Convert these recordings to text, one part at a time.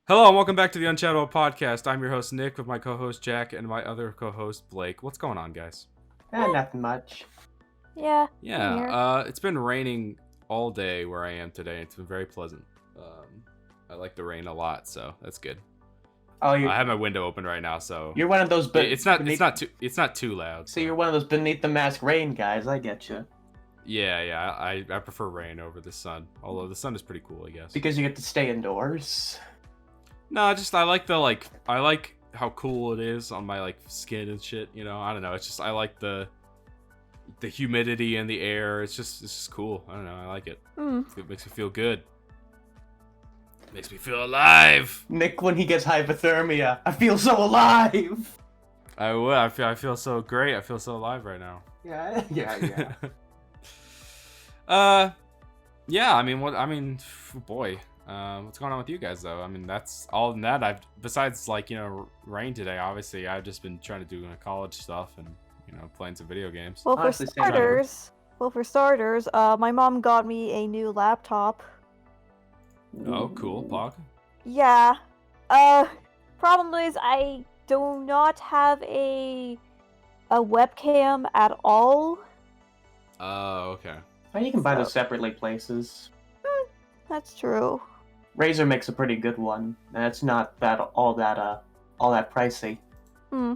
Hello and welcome back to the Unchatable podcast. I'm your host Nick with my co-host Jack and my other co-host Blake. What's going on, guys? Nothing much. Yeah. It's been raining all day where I am today. It's been very pleasant. I like the rain a lot, so that's good. Oh, I have my window open right now, so you're one of those. it's not too loud. So you're one of those beneath the mask rain guys. I get you. Yeah. I prefer rain over the sun. Although the sun is pretty cool, I guess. Because you get to stay indoors. No, just I like how cool it is on my skin and shit. You know, I don't know. It's just I like the humidity in the air. It's just cool. I don't know. I like it. It makes me feel good. Makes me feel alive. Nick, when he gets hypothermia, I feel so alive. I would. I feel so great. I feel so alive right now. Yeah. Yeah. I mean, boy. What's going on with you guys though? I mean, that's all in that. Besides rain today. Obviously, I've just been trying to do college stuff and playing some video games. Well, Honestly, for starters, my mom got me a new laptop. Oh, cool, Pog. Yeah. Problem is, I do not have a webcam at all. Oh, okay. You can buy those separately places. That's true. Razer makes a pretty good one, and it's not all that pricey.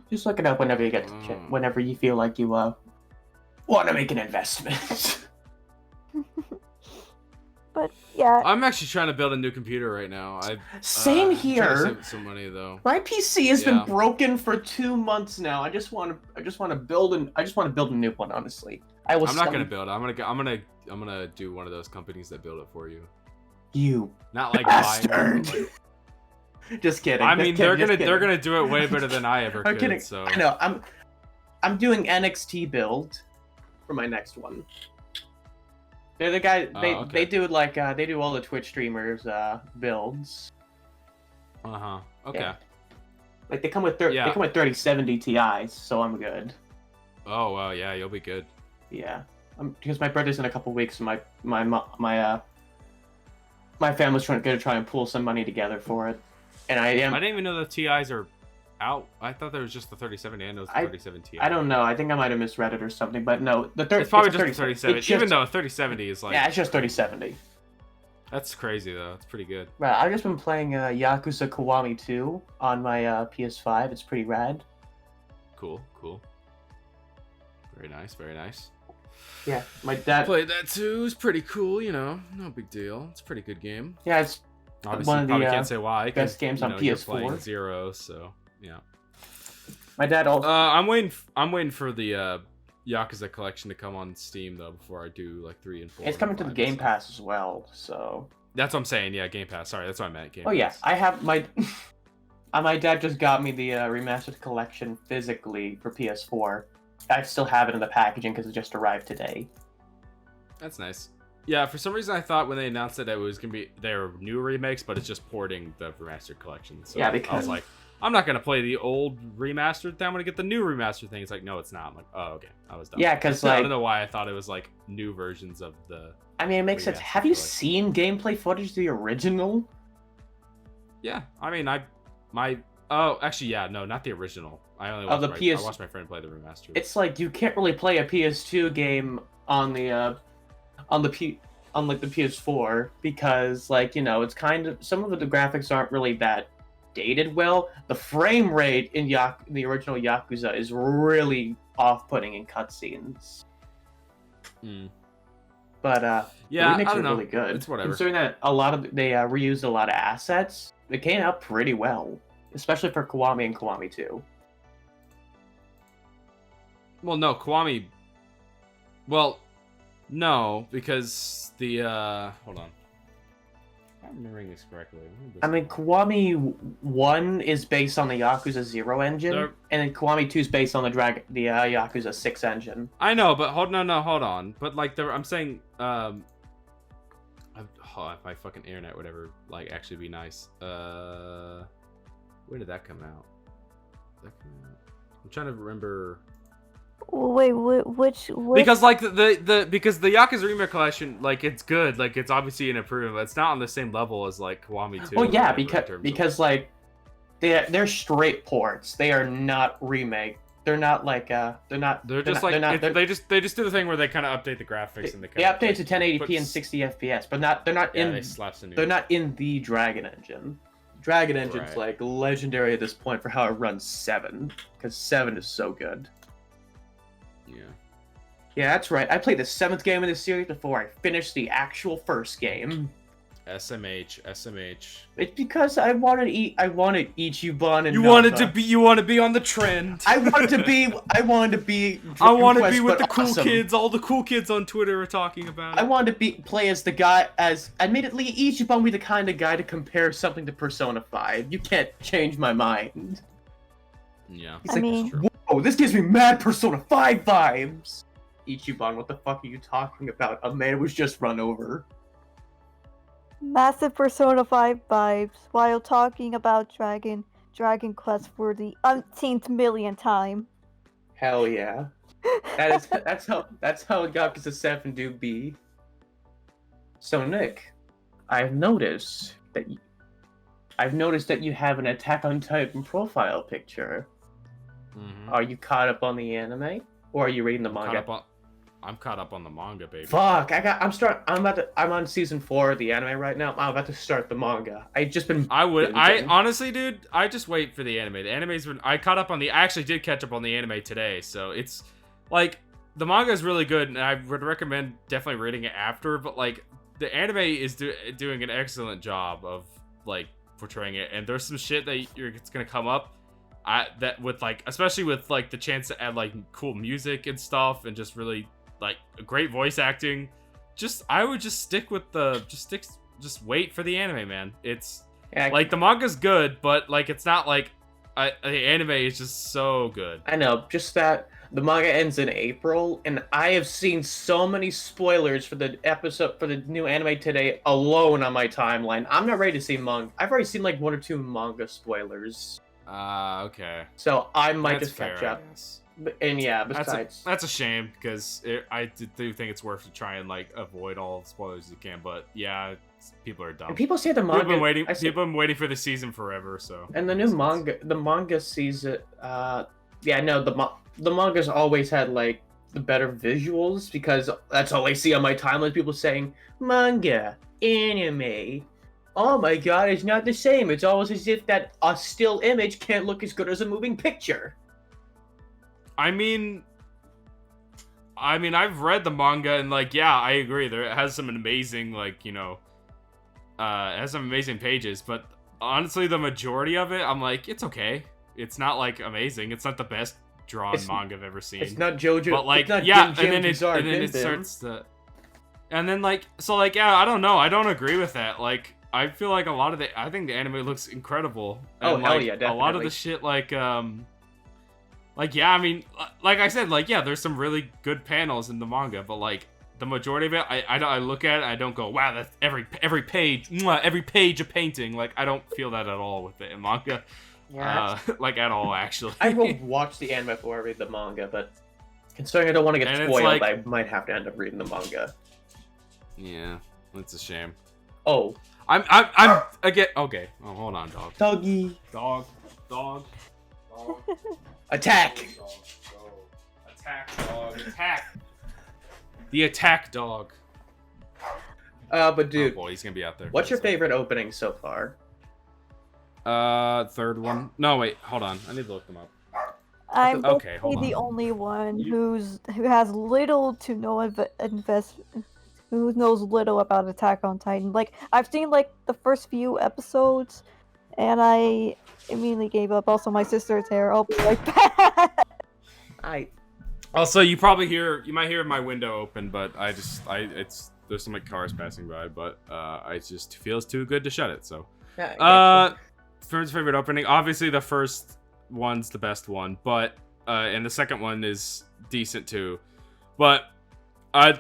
Just look it up whenever you get to whenever you feel like you want to make an investment. But yeah, I'm actually trying to build a new computer right now. Same here. I'm trying to save some money though. My PC has been broken for 2 months now. I just want to build a new one. Honestly, I'm not gonna build it. I'm gonna do one of those companies that build it for you. You not like bastard. buying one, Just kidding. I mean, they're gonna do it way better than I ever could. Kidding. So I know. I'm doing NXT build for my next one. They're the guy. They do they do all the Twitch streamers builds. Okay. Yeah. Like they come with 3070 Ti's, so I'm good. Oh well, yeah, you'll be good. Yeah, because my birthday's in a couple weeks, and my family's trying and pull some money together for it, and I didn't even know the TIs are out. I thought there was just the 3070 and those 3070 Ti. I don't know. I think I might have misread it or something, but no, it's probably just the 3070. Even though 3070 is it's just 3070. That's crazy though. It's pretty good. Right, I've just been playing Yakuza Kiwami 2 on my PS5. It's pretty rad. Cool. Very nice. Yeah, my dad played that too. It's pretty cool, no big deal. It's a pretty good game. Yeah, it's obviously one of probably the can't say why. Best games on PS4. You're playing Zero, so yeah. My dad also. I'm waiting for the Yakuza collection to come on Steam though before I do 3 and 4. It's coming to the Game Pass as well, so. That's what I'm saying. Yeah, Game Pass. Sorry, that's what I meant. Game Pass. Yeah, I have my. My dad just got me the remastered collection physically for PS4. I still have it in the packaging because it just arrived today. That's nice. Yeah, for some reason I thought when they announced it was gonna be their new remakes, but it's just porting the remastered collection. So yeah, because I was like, I'm not gonna play the old remastered thing. I'm gonna get the new remastered thing. It's like, no, it's not. I'm like, oh, okay, I was done. Yeah, because I don't know why I thought it was new versions of the. I mean, it makes sense. Have you seen gameplay footage of the original? Yeah, I mean, actually, yeah, no, not the original. I only watched I watched my friend play the remastered. It's like you can't really play a PS2 game on the PS4 because it's kind of some of the graphics aren't really that dated well. The frame rate in the original Yakuza is really off-putting in cutscenes. But yeah, the remakes I don't are know. really good. It's whatever. Considering that they reused a lot of assets, they came out pretty well, especially for Kiwami and Kiwami 2. Well, no, Kiwami. Well, no, because the hold on. I'm remembering this correctly. I mean, Kiwami 1 is based on the Yakuza 0 engine, and then Kiwami 2 is based on the Yakuza 6 engine. I know, but hold on. But I'm saying, if my fucking internet would ever actually be nice. When did that come out? I'm trying to remember. Wait, which? Because like because the Yakuza Remake Collection, like it's good, like it's obviously an improvement, but it's not on the same level as like Kiwami 2. Well, or yeah, whatever in terms of- because like they're straight ports. They are not remake. They're not like they're not. they're just not, like they're not, they're, they just do the thing where they kind of update the graphics and they update to 1080p and 60 FPS, but they're not yeah, in they slap some new. they're not in the Dragon Engine. Dragon Engine's Right. like legendary at this point for how it runs 7, because 7 is so good. Yeah. Yeah, that's right. I played the 7th game in the series before I finished the actual first game. SMH. It's because I wanted Ichiban and You Nappa. want to be on the trend. I wanted to be I want to Quest, be with but the cool awesome. kids. All the cool kids on Twitter are talking about it. I wanted to play as the guy as admittedly Ichiban be the kind of guy to compare something to Persona 5. You can't change my mind. Yeah. He's I like, mean, whoa, this gives me mad Persona 5 vibes. Ichiban, what the fuck are you talking about? A man was just run over. massive Persona 5 vibes while talking about Dragon Quest for the umpteenth million time. Hell yeah. That's how Yakuza 7 do be. So Nick, I've noticed that you have an Attack on Titan profile picture. Mhm. Are you caught up on the anime, or are you reading the manga? I'm caught up on the manga, baby. Fuck! I'm on season 4 of the anime right now. I'm about to start the manga. Honestly, dude, I just wait for the anime. The anime's been, I actually did catch up on the anime today, so it's, like, the manga is really good, and I would recommend definitely reading it after, but, like, the anime is doing an excellent job of, like, portraying it, and there's some shit that it's gonna come up, that with, like, especially with, like, the chance to add, like, cool music and stuff, and just really, like, great voice acting. I would just stick with just wait for the anime, man. It's like the manga's good, but like it's not like the anime is just so good. I know, just that the manga ends in April, and I have seen so many spoilers for the new anime today alone on my timeline. I'm not ready to see manga. I've already seen like 1 or 2 manga spoilers. Okay. So I might That's just catch fair, up. I guess. And yeah, besides, That's a shame because I do think it's worth to try and like avoid all spoilers as you can. But yeah, people are dumb. and people say the manga. People have been waiting for the season forever. So And the new manga season. Yeah, no, the manga's always had like the better visuals because that's all I see on my timeline. People saying manga, anime. Oh my god, it's not the same. It's always as if that a still image can't look as good as a moving picture. I mean, I've read the manga and like, yeah, I agree. It has some amazing, like, it has some amazing pages. But honestly, the majority of it, I'm like, it's okay. It's not like amazing. It's not the best drawn manga I've ever seen. It's not JoJo. But like, it's not yeah, Jim and then Bizarre it Bim Bim. starts to, and then like, so like, yeah, I don't know. I don't agree with that. Like, I feel like I think the anime looks incredible. Oh, And, hell like, yeah, a lot of definitely. the shit, like, yeah, I mean, like I said, like, yeah, there's some really good panels in the manga, but like the majority of it, I look at it, I don't go, wow, that's every page, mwah, every page of painting. Like, I don't feel that at all with it in manga, like at all, actually. I will watch the anime before I read the manga, but considering I don't want to get And it's spoiled, like- I might have to end up reading the manga. Yeah, that's a shame. Oh, I'm again. Okay, oh, hold on, dog. doggy, Dog. attack! Attack, dog. Attack. The attack dog. But dude, Oh boy, he's gonna be out there. what's your favorite opening so far? Third one. No, wait, hold on. I need to look them up. I'm Okay, hold basically the on. only one who has little to no who knows little about Attack on Titan. Like, I've seen like the first few episodes, and I immediately gave up. Also, my sister's here. I'll be right back. Also, you might hear my window open, but there's some like cars passing by, but it just feels too good to shut it. So, first favorite opening, obviously the first one's the best one, but and the second one is decent too, but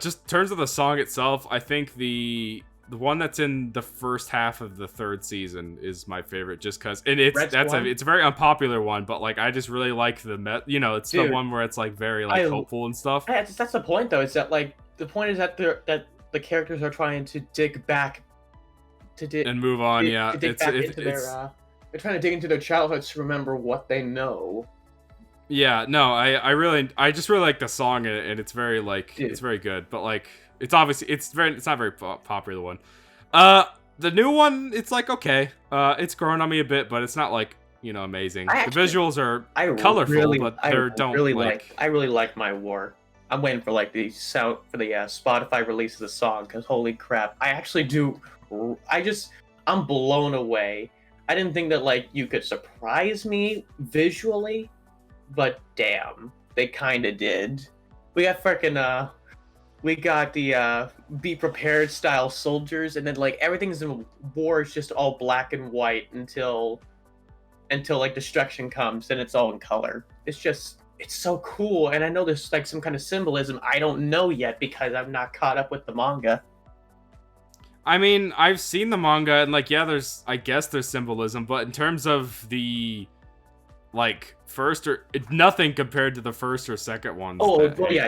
just in terms of the song itself, I think the the one that's in the first half of the third season is my favorite, just because, and it's a very unpopular one, but like I just really like it's Dude, the one where it's like very like hopeful and stuff. That's the point though. Is that like the point is that the characters are trying to dig back and move on. They're trying to dig into their childhoods to remember what they know. Yeah, no, I just really like the song, and it's very like it's very good, but like it's obviously it's not a very popular one. The new one, it's like okay, it's grown on me a bit, but it's not like amazing. The visuals are colorful, but they don't like. I really like My War. I'm waiting for like the sound for the Spotify release of the song, because holy crap, I actually do. I'm blown away. I didn't think that like you could surprise me visually. But damn, they kind of did. We got the Be Prepared style soldiers, and then like everything's in war is just all black and white until like destruction comes, and it's all in color. It's so cool, and I know there's like some kind of symbolism I don't know yet because I'm not caught up with the manga. I mean, I've seen the manga, and like I guess there's symbolism, but in terms of the like it's nothing compared to the first or second ones. Definitely.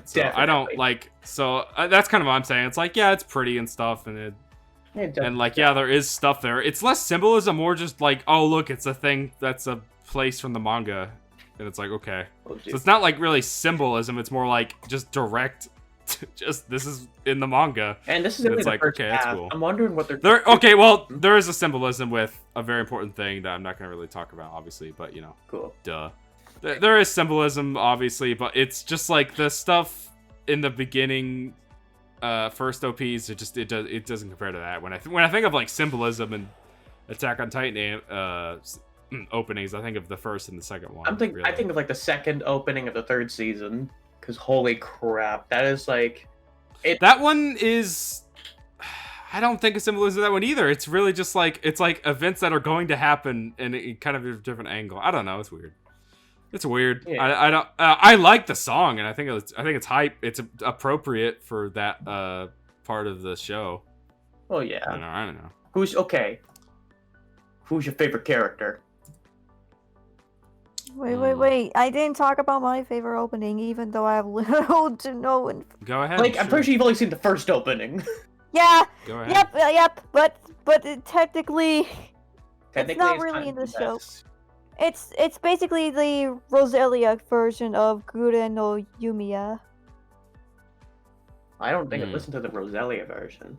So I don't like. So that's kind of what I'm saying. It's like it's pretty and stuff, and there is stuff there. It's less symbolism, more just like look, it's a thing that's a place from the manga, and it's like okay. So it's not like really symbolism. It's more like just direct. Just this is in the manga, and this is it's like okay, half. That's cool. I'm wondering what they're okay. Well, there is a symbolism with a very important thing that I'm not going to really talk about, obviously, but cool. Duh. There is symbolism, obviously, but it's just like the stuff in the beginning, first OPs. It doesn't compare to that. When I think of like symbolism and Attack on Titan openings, I think of the first and the second one. I think of like the second opening of the third season. Because holy crap, that is like... That one is... I don't think of symbolism of that one either. It's really just like... It's like events that are going to happen in kind of a different angle. I don't know. It's weird. It's weird. Yeah. I don't... I like the song, and I think it's hype. It's appropriate for that part of the show. Oh, yeah. I don't know. Who's your favorite character? Wait. I didn't talk about my favorite opening, even though I have little to no Go ahead. Like, I'm pretty sure you've only seen the first opening. Yeah. Go ahead. Yep. But technically, it's not really in the show. It's basically the Roselia version of Gura no Yumiya. I don't think I listened to the Roselia version.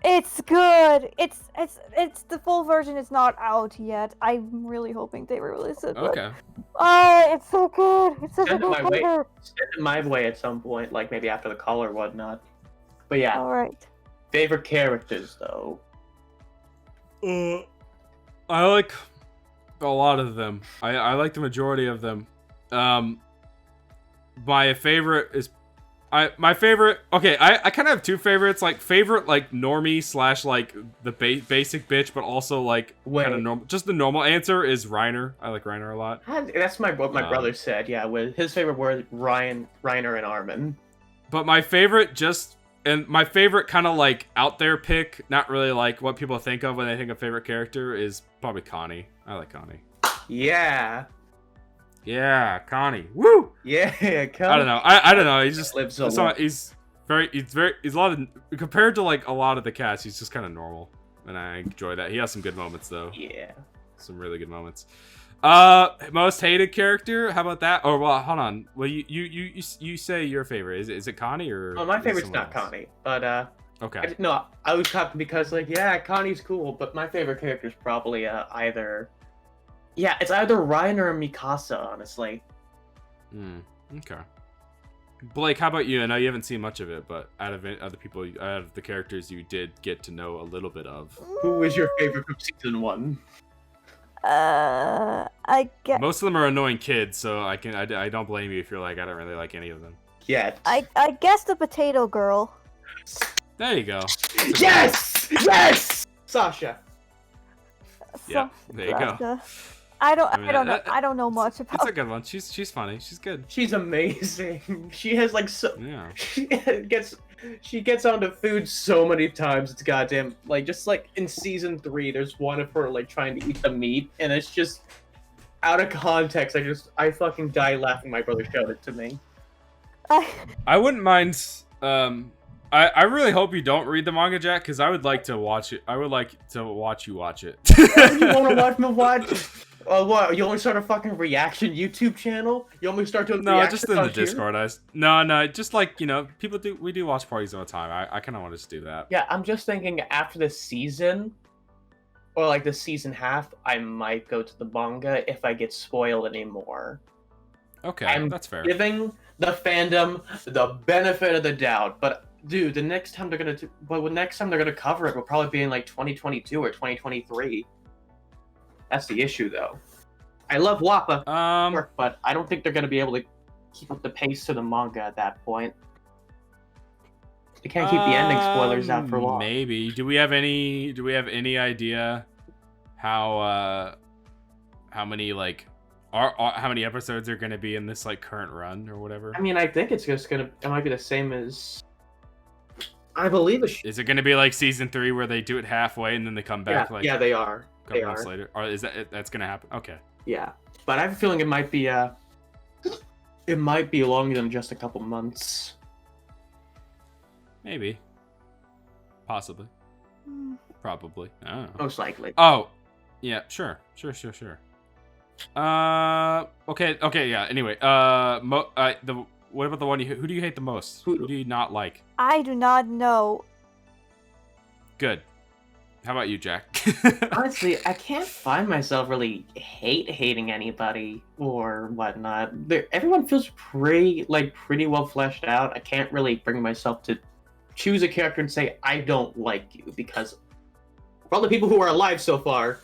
It's good. It's the full version is not out yet. I'm really hoping they release it. Okay. It's so good. It's such a good cover. Send it my way at some point, like maybe after the call or whatnot. But yeah. All right. Favorite characters though. I like a lot of them. I like the majority of them. My favorite is. My favorite. Okay, I kind of have two favorites. Like favorite, like normie / like the basic bitch, but also like kind of normal. Just the normal answer is Reiner. I like Reiner a lot. That's what my brother said. Yeah, with his favorite were Reiner and Armin. But my favorite my favorite kind of like out there pick, not really like what people think of when they think of favorite character, is probably Connie. I like Connie. Yeah. Yeah, Connie. Woo! Yeah, Connie. I don't know. I don't know. He's just lives so he's a lot of, compared to like a lot of the cast, he's just kind of normal, and I enjoy that. He has some good moments though. Yeah. Some really good moments. Most hated character? How about that? Or well, hold on. Well, you say your favorite. Is it Connie or? Oh, my favorite's not else? Connie, but okay. I was talking because like Connie's cool, but my favorite character is probably either. Yeah, it's either Reiner or Mikasa, honestly. Okay. Blake, how about you? I know you haven't seen much of it, but out of the characters you did get to know a little bit of. Who was your favorite from season 1? I guess most of them are annoying kids, so I don't blame you if you're like I don't really like any of them. Yeah. I guess the potato girl. There you go. Yes! Sasha. Yeah, there you go. I don't know. I don't know much about. It's a good one. She's funny. She's good. She's amazing. She has like so. Yeah. She gets She gets onto food so many times. It's goddamn like just like in season 3, there's one of her like trying to eat the meat, and it's just out of context. I fucking die laughing. My brother showed it to me. I wouldn't mind. I really hope you don't read the manga, Jack, because I would like to watch it. I would like to watch you watch it. You want to watch me watch? What? You only start a fucking reaction YouTube channel? You only start doing No, reactions just in the on here? Discord. No, just like, you know, we do watch parties all the time. I kind of want to just do that. Yeah, I'm just thinking after the season, or like the season half, I might go to the manga if I get spoiled anymore. Okay, that's fair. Giving the fandom the benefit of the doubt, but dude, the next time they're gonna cover it will probably be in like 2022 or 2023. That's the issue, though. I love WAPA, but I don't think they're gonna be able to keep up the pace to the manga at that point. They can't keep the ending spoilers out for long. Maybe. Do we have any idea how many like how many episodes are going to be in this like current run or whatever? I mean, I think it might be the same as, I believe Is it going to be like season 3 where they do it halfway and then they come back yeah, they are. A couple months later? Or is that's going to happen? Okay. Yeah. But I have a feeling it might be longer than just a couple months. Maybe. Possibly. Probably. I don't know. Most likely. Oh. Yeah, sure. Okay, yeah. Anyway, what about the one who do you hate the most? Who do you not like? I do not know. Good. How about you, Jack? Honestly, I can't find myself really hating anybody or whatnot. Everyone feels pretty well fleshed out. I can't really bring myself to choose a character and say I don't like you, because for all the people who are alive so far,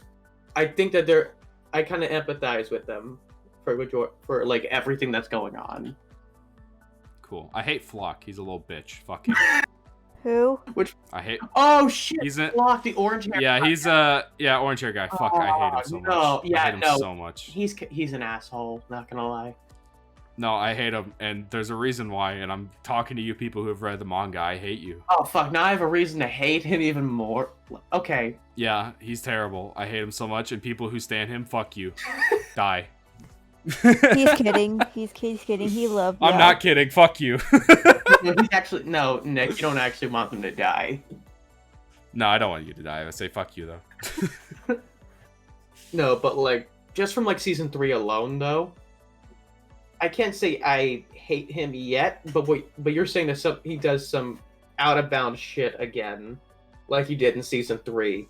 I think that I kind of empathize with them for like everything that's going on. Cool. I hate Flock. He's a little bitch. Fuck him. Who? Which I hate. Oh shit! He's Flock, the orange hair. Yeah, he's orange hair guy. Fuck, I hate him so much. I hate him so much. He's an asshole. Not gonna lie. No, I hate him, and there's a reason why. And I'm talking to you people who have read the manga. I hate you. Oh fuck! Now I have a reason to hate him even more. Okay. Yeah, he's terrible. I hate him so much, and people who stand him, fuck you. Die. He's kidding. He's kidding. He loved you. I'm not kidding. Fuck you. No, Nick, you don't actually want them to die. No, I don't want you to die. I say fuck you though. No, but like just from like season 3 alone, though, I can't say I hate him yet. But you're saying that he does some out of bounds shit again, like he did in season 3.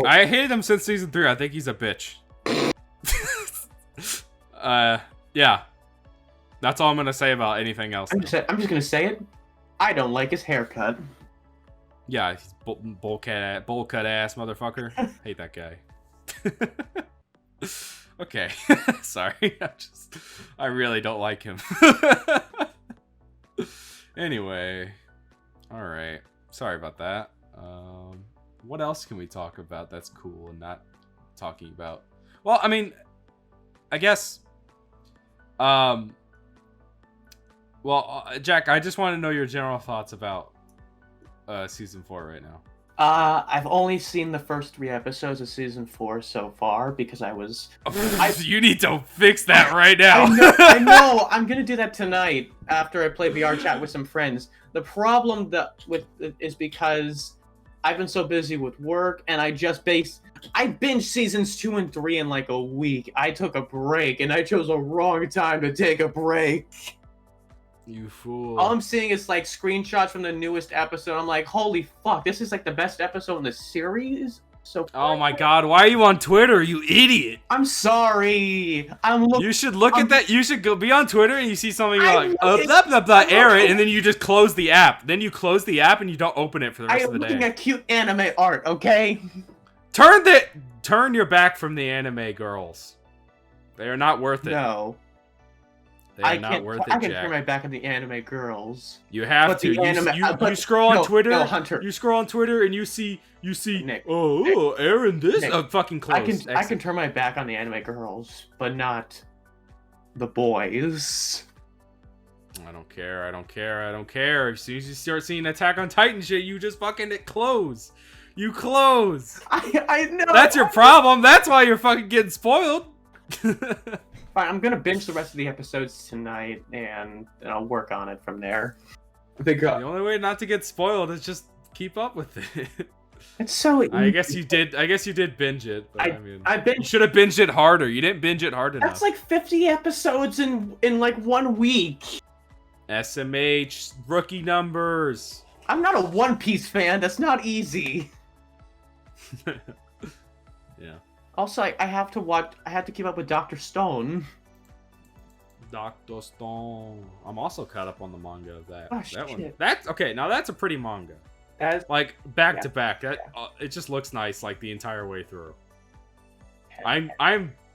I hated him since season 3. I think he's a bitch. Yeah. That's all I'm gonna say about anything else. I'm just gonna say it. I don't like his haircut. Yeah, he's bowl cut ass motherfucker. Hate that guy. Okay. Sorry. I really don't like him. Anyway. Alright. Sorry about that. What else can we talk about that's cool and not talking about? Well, I mean, I guess, Jack, I just want to know your general thoughts about season 4 right now. I've only seen the first 3 episodes of season 4 so far because You need to fix that right now. I know. I'm gonna do that tonight after I play VR chat with some friends. The problem is because I've been so busy with work, and I binged seasons 2 and 3 in like a week. I took a break, and I chose a wrong time to take a break. You fool. All I'm seeing is like screenshots from the newest episode. I'm like, holy fuck, this is like the best episode in the series? So oh my god, why are you on Twitter, you idiot? I'm sorry. You should look at that. You should go be on Twitter and you see something you're like, blah blah blah, error, and then you just close the app. Then you close the app and you don't open it for the rest of the day. I'm looking at cute anime art, okay? Turn your back from the anime girls. They are not worth it. No. They are not worth it, I can Jack. turn my back on the anime girls. You have to. You scroll on Twitter. No, Hunter. You scroll on Twitter and you see. Nick, Aaron, this Nick, fucking close. I can turn my back on the anime girls, but not the boys. I don't care. I don't care. I don't care. As soon as you start seeing Attack on Titan shit, you just fucking close. You close. I know. That's your problem. That's why you're fucking getting spoiled. Fine, I'm gonna binge the rest of the episodes tonight, and I'll work on it from there. The only way not to get spoiled is just keep up with it. It's so easy. I guess you did binge it. But I mean, I you should have binged it harder. You didn't binge it hard enough. That's like 50 episodes in like 1 week. SMH rookie numbers. I'm not a One Piece fan. That's not easy. Yeah. Also, I have to keep up with Dr. Stone. Dr. Stone. I'm also caught up on the manga of that. Oh, that shit. one. That's okay. Now that's a pretty manga. As Like back to back. That it just looks nice like the entire way through. I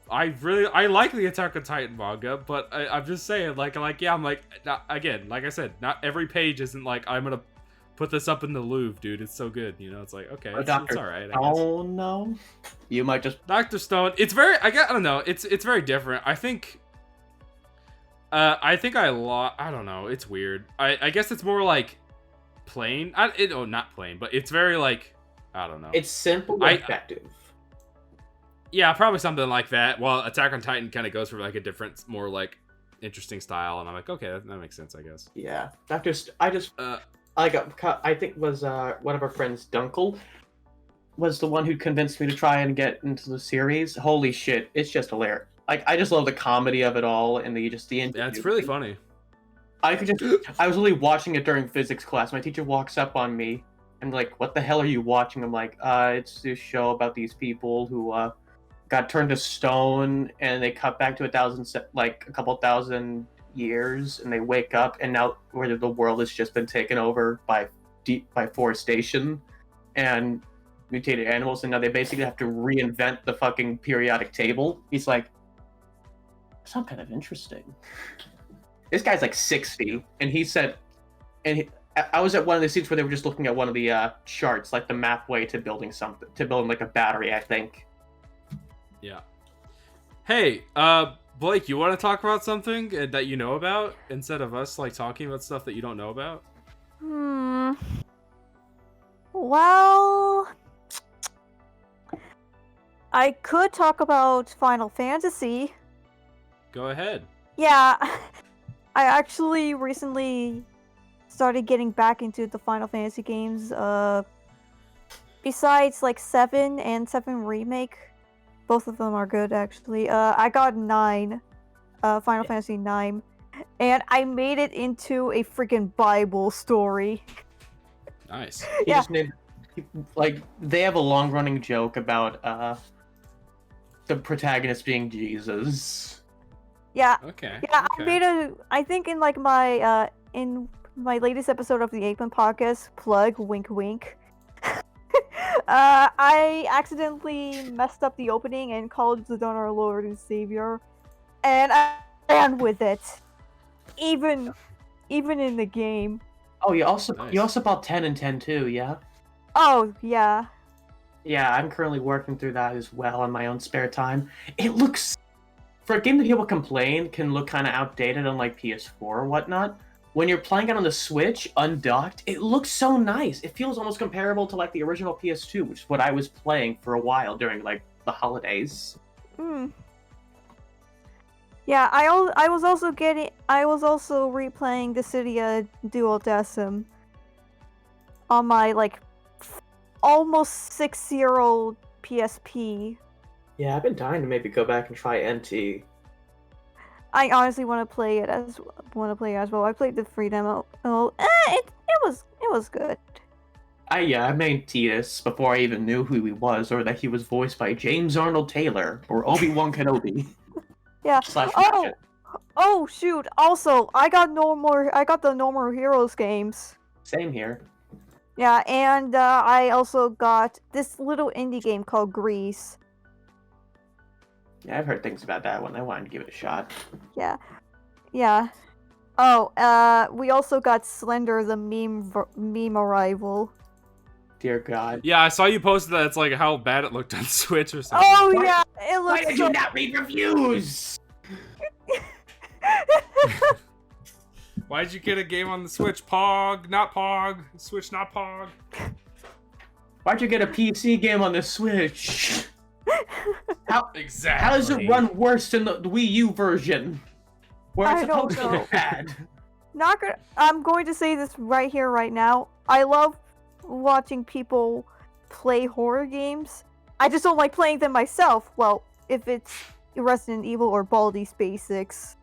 like the Attack on Titan manga, but I'm just saying like yeah, I'm like again, like I said, not every page isn't like I'm gonna put this up in the Louvre, dude. It's so good, you know. It's like okay, it's all right. I guess. Oh no, you might just Dr. Stone. It's very. I don't know. It's very different. I think. I don't know. It's weird. I guess it's more like plain. Not plain, but it's very like I don't know. It's simple but effective. Yeah, probably something like that. Well, Attack on Titan kind of goes for like a different, more like interesting style, and I'm like, okay, that makes sense, I guess. Yeah, I think it was one of our friends, Dunkel, was the one who convinced me to try and get into the series. Holy shit, it's just hilarious. Like, I just love the comedy of it all, and the yeah, it's really funny. I was really watching it during physics class. My teacher walks up on me and like, "What the hell are you watching?" I'm like, it's this show about these people who got turned to stone, and they cut back to a couple thousand years, and they wake up, and now where the world has just been taken over by forestation and mutated animals, and now they basically have to reinvent the fucking periodic table. He's like, "Sounds kind of interesting." This guy's like 60, and he said, I was at one of the scenes where they were just looking at one of the charts, like the map way to building like a battery, I think. Yeah. Hey, Blake, you want to talk about something that you know about instead of us like talking about stuff that you don't know about? Well, I could talk about Final Fantasy. Go ahead. Yeah, I actually recently started getting back into the Final Fantasy games. Besides like 7 and 7 Remake, both of them are good actually. I got 9, Final Fantasy 9, and I made it into a freaking Bible story. Nice. Yeah. Like, they have a long-running joke about the protagonist being Jesus. Yeah. Okay. Yeah, okay. I think in like my in my latest episode of the Apeman podcast, plug, wink wink. I accidentally messed up the opening and called the Donor Lord and Savior, and I ran with it, even in the game. Oh, you also bought 10 and 10 too, yeah? Oh yeah. Yeah, I'm currently working through that as well in my own spare time. It looks, for a game that people complain can look kind of outdated on like PS4 or whatnot. When you're playing it on the Switch, undocked, it looks so nice. It feels almost comparable to like the original PS2, which is what I was playing for a while during like the holidays. Yeah, I was also replaying Dissidia Duodecim on my like almost 6-year-old PSP. Yeah, I've been dying to maybe go back and try NT. I honestly want to play it as well. I played the free demo. It was good. I made Titus before I even knew who he was, or that he was voiced by James Arnold Taylor or Obi-Wan Kenobi. Yeah. Oh shoot! Also, I got the No More Heroes games. Same here. Yeah, and I also got this little indie game called Grease. Yeah, I've heard things about that one. I wanted to give it a shot. Yeah. Oh, we also got Slender, the meme arrival. Dear God. Yeah, I saw you posted that. It's like how bad it looked on Switch or something. Oh yeah, it looks. Why did you not read reviews? Why'd you get a game on the Switch? Pog, not Pog. Switch, not Pog. Why'd you get a PC game on the Switch? How Exactly. How does it run worse than the Wii U version? Where it's I don't supposed to know. be bad. I'm going to say this right here, right now. I love watching people play horror games. I just don't like playing them myself. Well, if it's Resident Evil or Baldi's Basics.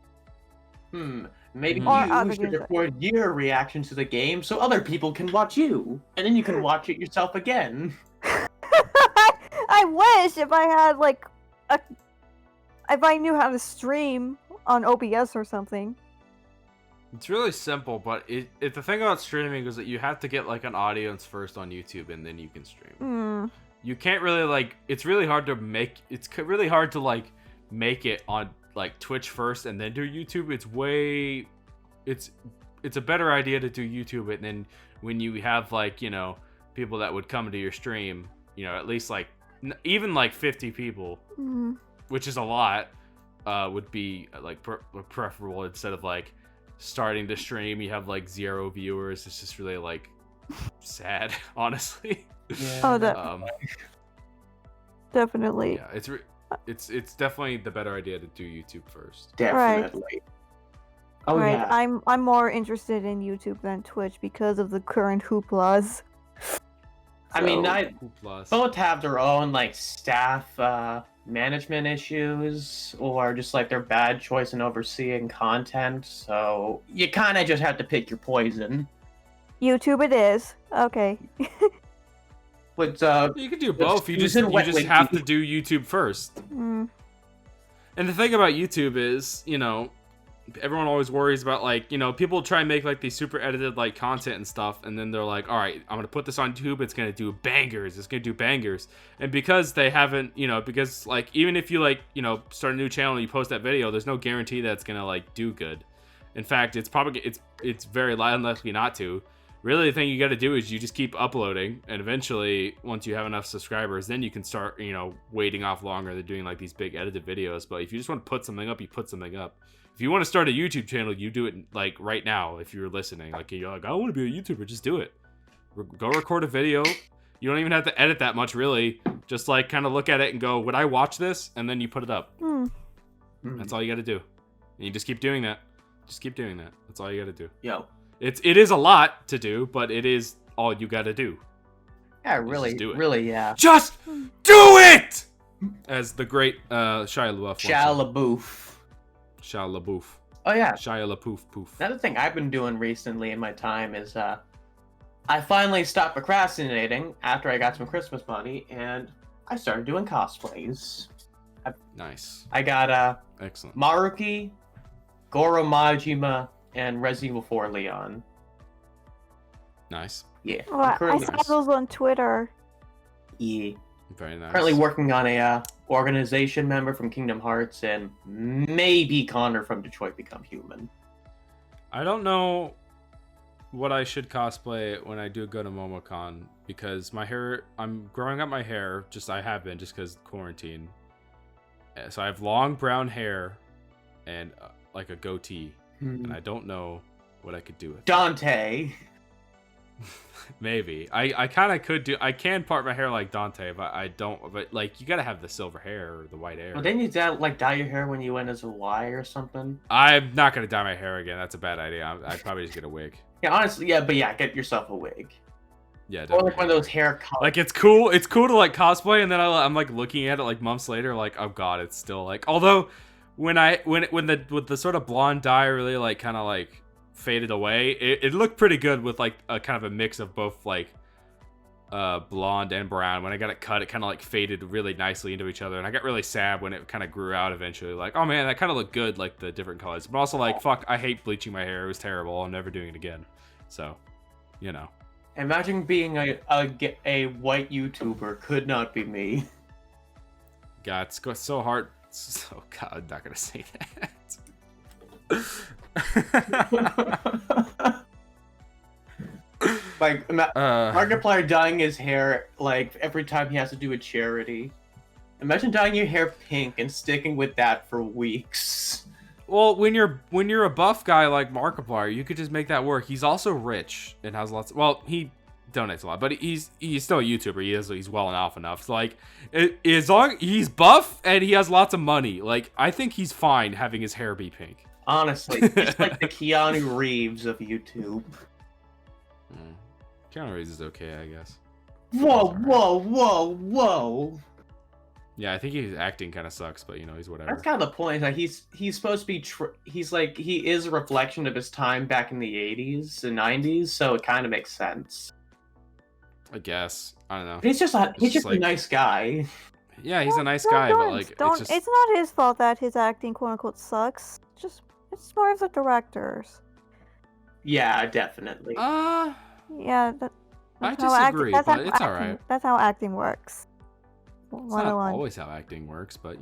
Maybe Or you other should games. record your reaction to the game so other people can watch you. And then you can watch it yourself again. I wish if I had like if I knew how to stream on OBS or something. It's really simple, but the thing about streaming is that you have to get like an audience first on YouTube, and then you can stream. You can't really like. It's really hard to make. It's really hard to like make it on like Twitch first and then do YouTube. It's a better idea to do YouTube, and then when you have like people that would come to your stream, at least like even like 50 people, which is a lot, would be like preferable instead of like starting to stream you have like 0 viewers. It's just really like sad, honestly. Yeah. Definitely. Yeah, it's definitely the better idea to do YouTube first. Definitely. Right. Oh right. yeah. I'm more interested in YouTube than Twitch because of the current hooplas. I mean, Plus. both have their own like staff management issues or just like their bad choice in overseeing content. So you kind of just have to pick your poison. YouTube it is. Okay. But You can do both. You just using wet have wiki. to do YouTube first. Mm. And the thing about YouTube is, everyone always worries about like, people try and make like these super edited like content and stuff, and then they're like, all right, I'm gonna put this on YouTube, it's gonna do bangers, and because they haven't, because like even if you like, start a new channel and you post that video, there's no guarantee that it's gonna like do good. In fact, it's probably it's very unlikely not to. Really, the thing you got to do is you just keep uploading, and eventually, once you have enough subscribers, then you can start, waiting off longer than doing like these big edited videos. But if you just want to put something up, you put something up. If you want to start a YouTube channel, you do it like right now. If you're listening, like you're like, I want to be a YouTuber, just do it. Go record a video. You don't even have to edit that much, really. Just like kind of look at it and go, would I watch this? And then you put it up. That's all you got to do. And you just keep doing that. Just keep doing that. That's all you got to do. Yo. It is a lot to do, but it is all you got to do. Yeah, really, just do it. really, yeah. Just do it! As the great Shia LaBeouf. Shia LaBeouf. Oh yeah. Shia LaPoof poof. Another thing I've been doing recently in my time is I finally stopped procrastinating after I got some Christmas money, and I started doing cosplays. Nice. I got Excellent. Maruki, Goro Majima, and Resident Evil 4 Leon. Nice. Yeah. Well, I'm I currently, saw those on Twitter. yeah. Very nice. Currently working on a organization member from Kingdom Hearts and maybe Connor from Detroit Become Human. I don't know what I should cosplay when I do go to MomoCon, because my hair, I'm growing up my hair, I have been just because quarantine. So I have long brown hair and like a goatee, and I don't know what I could do with Dante. Maybe. I kind of could do, I can part my hair like Dante, but I don't, but like you gotta have the silver hair or the white hair. Well, didn't you dye your hair when you went as a Y or something? I'm not gonna dye my hair again. That's a bad idea. I'd probably just get a wig. Yeah, honestly, yeah, but yeah, get yourself a wig. Yeah, Or like one of those hair colors. like it's cool to like cosplay, and then I'm like looking at it like months later, like, oh god, it's still like, although when the sort of blonde dye really like kind of like faded away, it looked pretty good with like a kind of a mix of both like blonde and brown. When I got it cut, it kind of like faded really nicely into each other, and I got really sad when it kind of grew out eventually, like, oh man, that kind of looked good, like the different colors, but also like, fuck, I hate bleaching my hair, it was terrible, I'm never doing it again. So, you know, imagine being a white YouTuber. Could not be me. God, it's so hard. Oh god, I'm not gonna say that. Like Markiplier dyeing his hair like every time he has to do a charity. Imagine dyeing your hair pink and sticking with that for weeks. Well, when you're a buff guy like Markiplier, you could just make that work. He's also rich and has lots. Well, he donates a lot, but he's still a YouTuber. He's well off enough. So like, as long he's buff and he has lots of money, like I think he's fine having his hair be pink. Honestly, it's like the Keanu Reeves of YouTube. Keanu Reeves is okay, I guess. Whoa, whoa, whoa, whoa. Yeah, I think his acting kind of sucks, but he's whatever. That's kind of the point. Like he's supposed to be. He is a reflection of his time back in the 80s and 90s, so it kind of makes sense. I guess I don't know. But he's just a nice guy. Yeah, he's a nice guy, but like it's not his fault that his acting quote unquote sucks. It's more of the directors. Yeah, definitely. Yeah, I disagree, but it's alright. That's how acting works. It's not always how acting works, but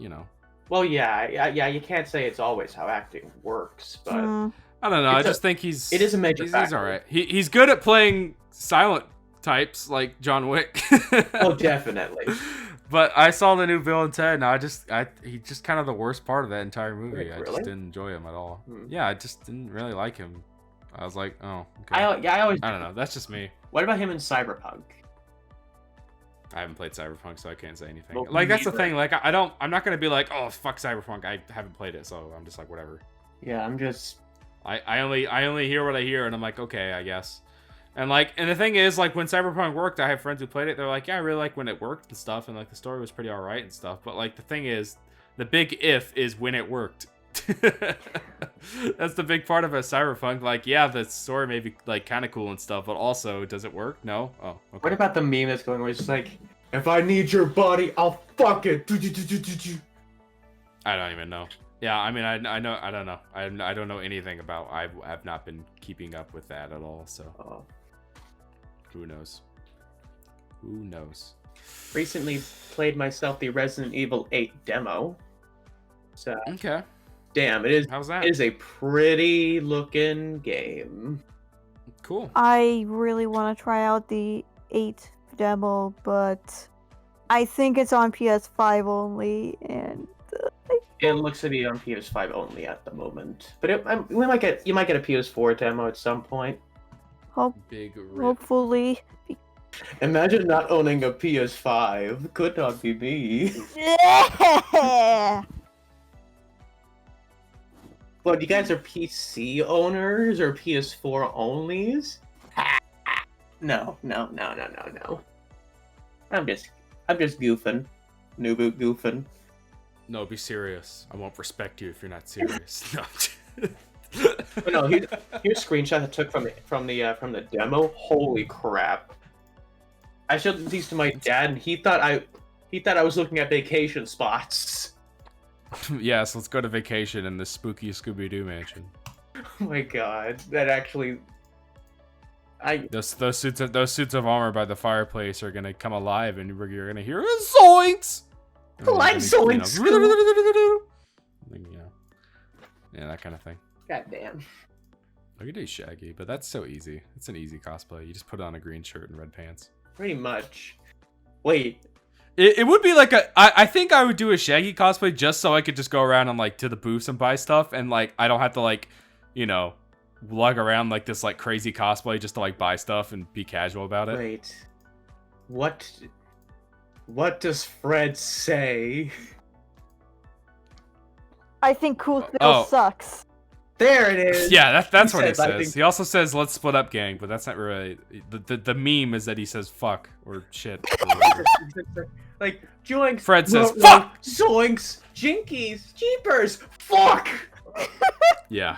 Well, yeah, you can't say it's always how acting works, but I don't know. I just think it is a major factor. He's alright. He's good at playing silent types like John Wick. Oh, definitely. But I saw the new Bill and Ted, and he's just kind of the worst part of that entire movie. Really? I just didn't enjoy him at all. Yeah, I just didn't really like him. I was like, oh, okay. I don't know. That's just me. What about him in Cyberpunk? I haven't played Cyberpunk, so I can't say anything. Well, like that's the thing. Like I'm not gonna be like, oh fuck Cyberpunk. I haven't played it, so I'm just like whatever. Yeah, I'm just. I only hear what I hear, and I'm like, okay, I guess. And the thing is, like when Cyberpunk worked, I have friends who played it. They're like, yeah, I really like when it worked and stuff, and like the story was pretty alright and stuff. But like the thing is, the big if is when it worked. That's the big part of a Cyberpunk. Like, yeah, the story may be like kind of cool and stuff, but also, does it work? No. Oh, okay. What about the meme that's going where it's just like, if I need your body, I'll fuck it. I don't even know. Yeah, I mean, I know. I don't know. I don't know anything about. I've not been keeping up with that at all. So, who knows? Who knows? Recently played myself the Resident Evil 8 demo. So okay. Damn, it is. How's that? It is a pretty looking game. Cool. I really want to try out the 8 demo, but I think it's on PS5 only, and it looks to be on PS5 only at the moment. But you might get a PS4 demo at some point. Hopefully. Imagine not owning a PS5. Could not be me. Yeah. Well, you guys are PC owners or PS4 onlys? No. I'm just goofing. New boot goofing. No, be serious. I won't respect you if you're not serious. No. But no, here's a screenshot I took from the demo. Holy crap! I showed these to my dad, and he thought I was looking at vacation spots. Yes, let's go to vacation in the spooky Scooby-Doo mansion. Oh my god, that actually. Those suits of armor by the fireplace are gonna come alive, and you're gonna hear zoinks. Like zoinks. Yeah, that kind of thing. God damn. I could do Shaggy, but that's so easy. It's an easy cosplay. You just put on a green shirt and red pants. Pretty much. Wait. It would be like I think I would do a Shaggy cosplay just so I could just go around and like to the booths and buy stuff, and like I don't have to like, lug around like this like crazy cosplay just to like buy stuff and be casual about it. Wait. What does Fred say? I think Coolsville sucks. There it is. Yeah, that's what he says. He also says, "Let's split up, gang," but that's not really the meme. Is that he says "fuck" or "shit." Or like joinks. Fred says, "Fuck." Zoinks. Jinkies. Jeepers. Fuck. Yeah.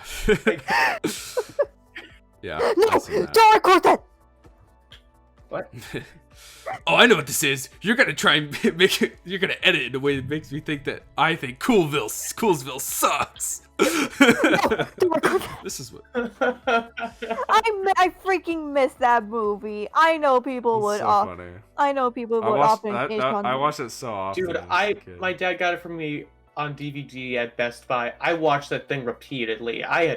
Yeah. No, don't record that. What? Oh, I know what this is. You're gonna try and make it. You're gonna edit it in a way that makes me think that I think Coolsville sucks. This is what I freaking missed that movie. I know people would. Funny. I know people would often. I watched it so often. Dude, my dad got it for me on DVD at Best Buy. I watched that thing repeatedly. I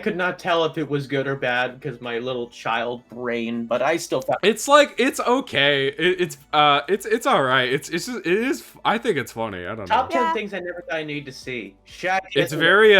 could not tell if it was good or bad because my little child brain, but I still found It's like it's okay. It's all right. It's just it is. I think it's funny. I don't know. top 10 Yeah. things I never thought I needed to see. Shaq. It's very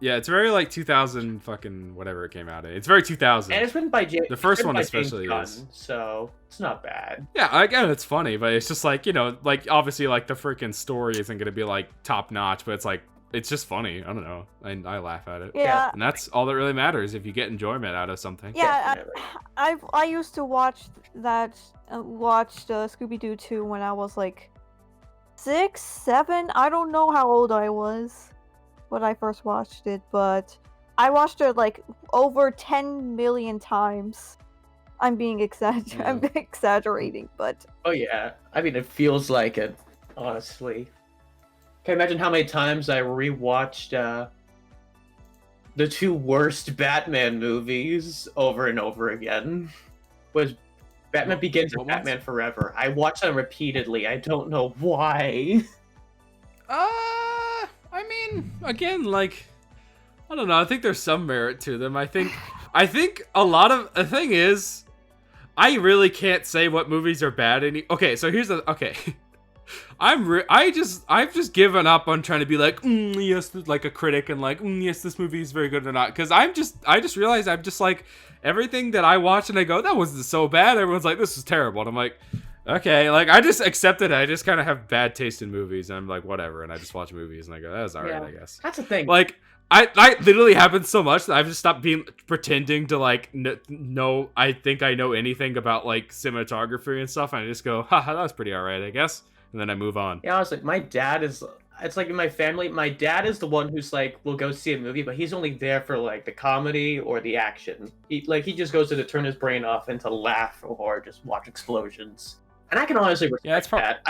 yeah. It's very like 2000 fucking whatever it came out in. It's very 2000. And it's written by James. The first one James especially Gunn, is. so it's not bad. Yeah, again, it's funny, but it's just like, you know, like obviously like the freaking story isn't gonna be like top notch, but it's like it's just funny. I don't know. I laugh at it. Yeah. And that's all that really matters if you get enjoyment out of something. Yeah, Definitely. I used to watch Scooby-Doo 2 when I was like 6, 7. I don't know how old I was when I first watched it, but I watched it like over 10 million times. I'm being I'm exaggerating, but Oh yeah, I mean it feels like it, honestly. Can you imagine how many times I rewatched the two worst Batman movies over and over again? Was Batman Begins and what ones? Batman Forever. I watched them repeatedly. I don't know why. I mean, again, like, I don't know. I think there's some merit to them. I think a lot of the thing is, I really can't say what movies are bad. Okay, so here's the okay. I've just given up on trying to be like, yes, like a critic and like, yes, this movie is very good or not. Because I just realized I'm just like everything that I watch and I go, that wasn't so bad. Everyone's like, this is terrible, and I'm like, okay, like I just accepted it. I just kind of have bad taste in movies, and I'm like, whatever, and I just watch movies and I go, that's alright, Yeah. I guess. That's the thing. Like, I literally happens so much that I've just stopped pretending to like know. I think I know anything about like cinematography and stuff, and I just go, haha, that was pretty alright, I guess, and then I move on. Yeah, honestly, my dad is. It's like in my family, my dad is the one who's like, will go see a movie, but he's only there for like the comedy or the action. He just goes there to turn his brain off and to laugh or just watch explosions. And I can honestly respect that.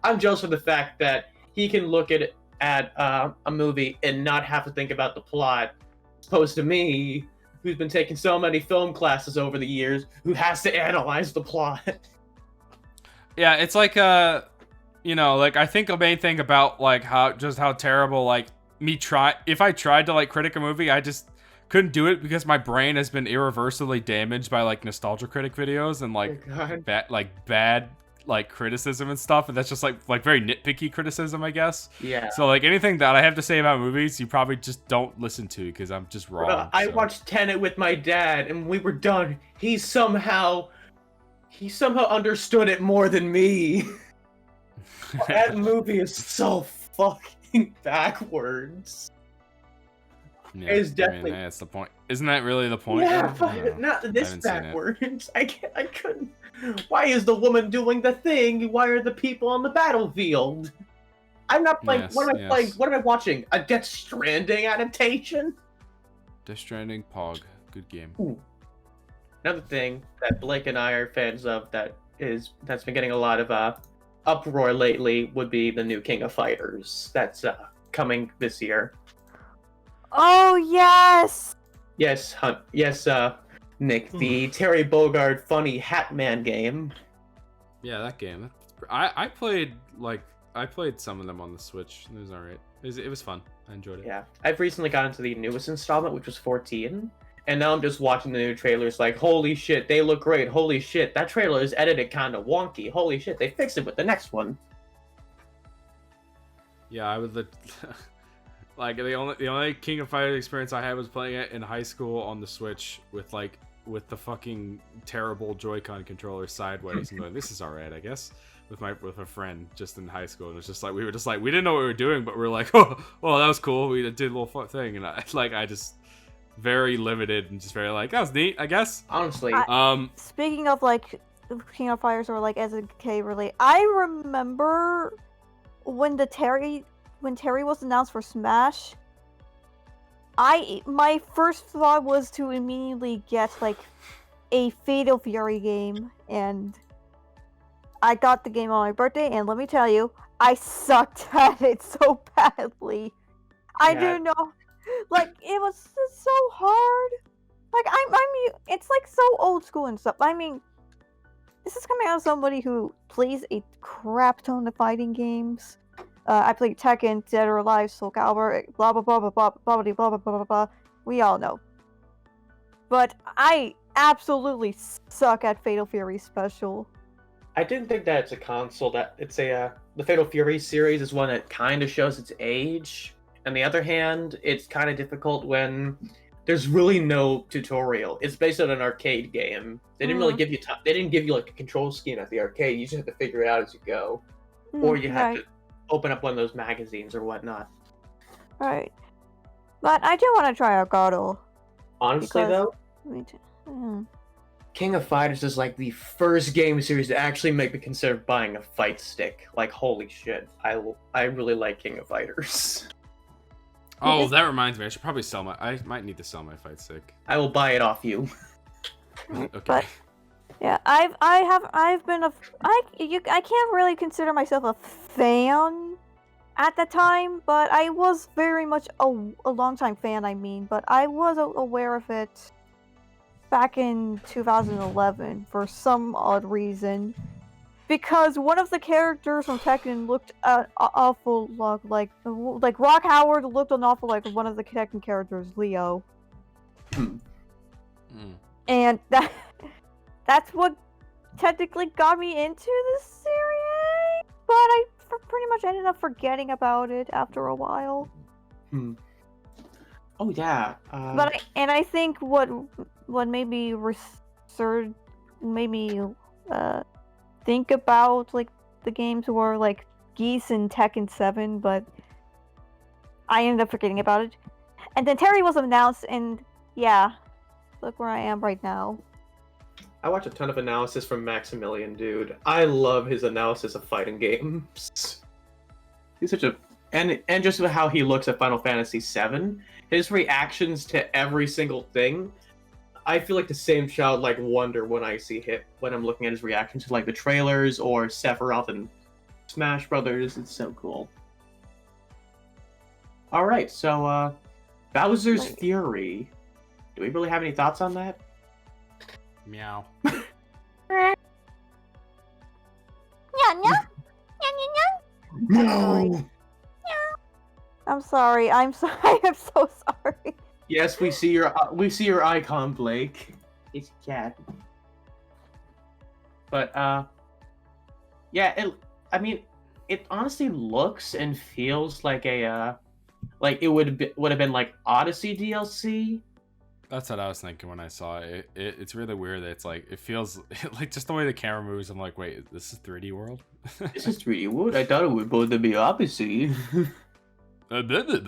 I'm jealous of the fact that he can look at a movie and not have to think about the plot, as opposed to me, who's been taking so many film classes over the years, who has to analyze the plot. Yeah, it's like you know, like I think the main thing about like how terrible like if I tried to like critic a movie, I just couldn't do it because my brain has been irreversibly damaged by like nostalgia critic videos and like bad like criticism and stuff, and that's just like very nitpicky criticism, I guess. Yeah. So like anything that I have to say about movies, you probably just don't listen to because I'm just wrong. I watched Tenet with my dad, and when we were done, he somehow understood it more than me. That movie is so fucking backwards. Yeah, It's definitely. I mean, that's the point. Isn't that really the point? Yeah, I don't know. not this I haven't seen it. backwards. I couldn't. Why is the woman doing the thing? Why are the people on the battlefield? I'm not playing. Yes, what am I yes. playing? What am I watching? A Death Stranding adaptation? Death Stranding, Pog, good game. Ooh. Another thing that Blake and I are fans of that's been getting a lot of uproar lately would be the new King of Fighters that's coming this year. oh yes, Yes, Nick, the Terry Bogard funny Hat Man game. Yeah, that game. I played some of them on the Switch. It was alright. It was fun. I enjoyed it. Yeah, I've recently gotten to the newest installment, which was 14, and now I'm just watching the new trailers like, holy shit, they look great. Holy shit, that trailer is edited kind of wonky. Holy shit, they fixed it with the next one. Yeah, I would like the only King of Fighters experience I had was playing it in high school on the Switch with the fucking terrible Joy-Con controller sideways and going, this is alright, I guess. With a friend just in high school, and it's just like we didn't know what we were doing, but we were like, oh, that was cool. We did a little fun thing, and I just very limited and just very like, that was neat, I guess. Honestly, Speaking of like King of Fighters or like SNK related, I remember when Terry was announced for Smash. My first thought was to immediately get like a Fatal Fury game, and I got the game on my birthday, and let me tell you, I sucked at it so badly. I Yeah. do know, like it was just so hard. Like I mean, it's like so old school and stuff. I mean, this is coming out of somebody who plays a crap ton of fighting games. I played Tekken, Dead or Alive, Soul Calibur, blah blah blah blah blah blah blah blah blah blah blah. We all know. But I absolutely suck at Fatal Fury Special. I didn't think that it's a console that it's a the Fatal Fury series is one that kind of shows its age. On the other hand, it's kind of difficult when there's really no tutorial. It's based on an arcade game. They didn't really give you time. They didn't give you like a control scheme at the arcade. You just have to figure it out as you go, or you have to open up one of those magazines or whatnot. Right. But I do want to try out Godel. Honestly, though, Mm. King of Fighters is like the first game series to actually make me consider buying a fight stick. Like, holy shit, I really like King of Fighters. Oh, that reminds me. I should probably sell my. I might need to sell my fight stick. I will buy it off you. Okay. But, yeah, I've been I can't really consider myself a fan at the time, but I was very much a longtime fan. I mean, but I was aware of it back in 2011 for some odd reason, because one of the characters from Tekken looked an awful lot like Rock Howard looked an awful like one of the Tekken characters, Leo. And that's what technically got me into the series, but I pretty much ended up forgetting about it after a while. Oh yeah. But I think what made me think about like the games were like Geese and Tekken 7, but I ended up forgetting about it. And then Terry was announced, and yeah, look where I am right now. I watch a ton of analysis from Maximilian, dude. I love his analysis of fighting games. He's such a and just how he looks at Final Fantasy VII, his reactions to every single thing. I feel like the same childlike wonder when I see him when I'm looking at his reactions to like the trailers or Sephiroth and Smash Brothers. It's so cool. All right, so Bowser's Fury. Do we really have any thoughts on that? Meow. No. I'm sorry. I'm sorry. I'm so sorry. Yes, we see your icon, Blake. It's a cat. But yeah, it honestly looks and feels like a like it would have been like Odyssey DLC. That's what I was thinking when I saw it. It's really weird that it's like it feels like just the way the camera moves. I'm like, wait, this is 3D World? This is 3D World. I thought it would both be Odyssey. But it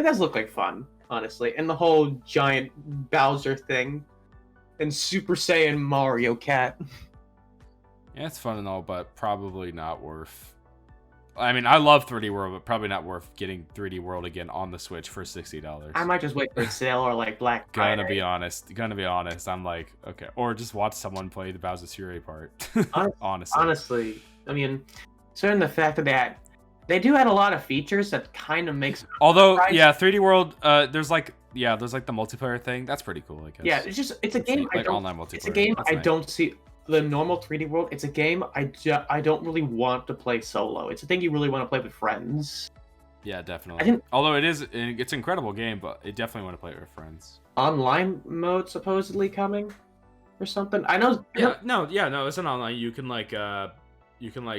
does look like fun, honestly. And the whole giant Bowser thing. And Super Saiyan Mario Cat. Yeah, it's fun and all, but probably not worth... I mean, I love 3D World, but probably not worth getting 3D World again on the Switch for $60. I might just wait for a sale or like Black Friday. Gonna be honest. I'm like, okay. Or just watch someone play the Bowser's Fury part. Honestly. I mean, certain the fact that they do add a lot of features that kind of makes. Although, yeah, 3D World, there's like the multiplayer thing. That's pretty cool, I guess. Yeah, it's a game. Like online multiplayer. It's a game That's I nice. don't see. The normal 3D World, it's a game I don't really want to play solo. It's a thing you really want to play with friends. Yeah, definitely. Although it's an incredible game, but I definitely want to play it with friends. Online mode supposedly coming, or something. I know. No, it's an online. You can like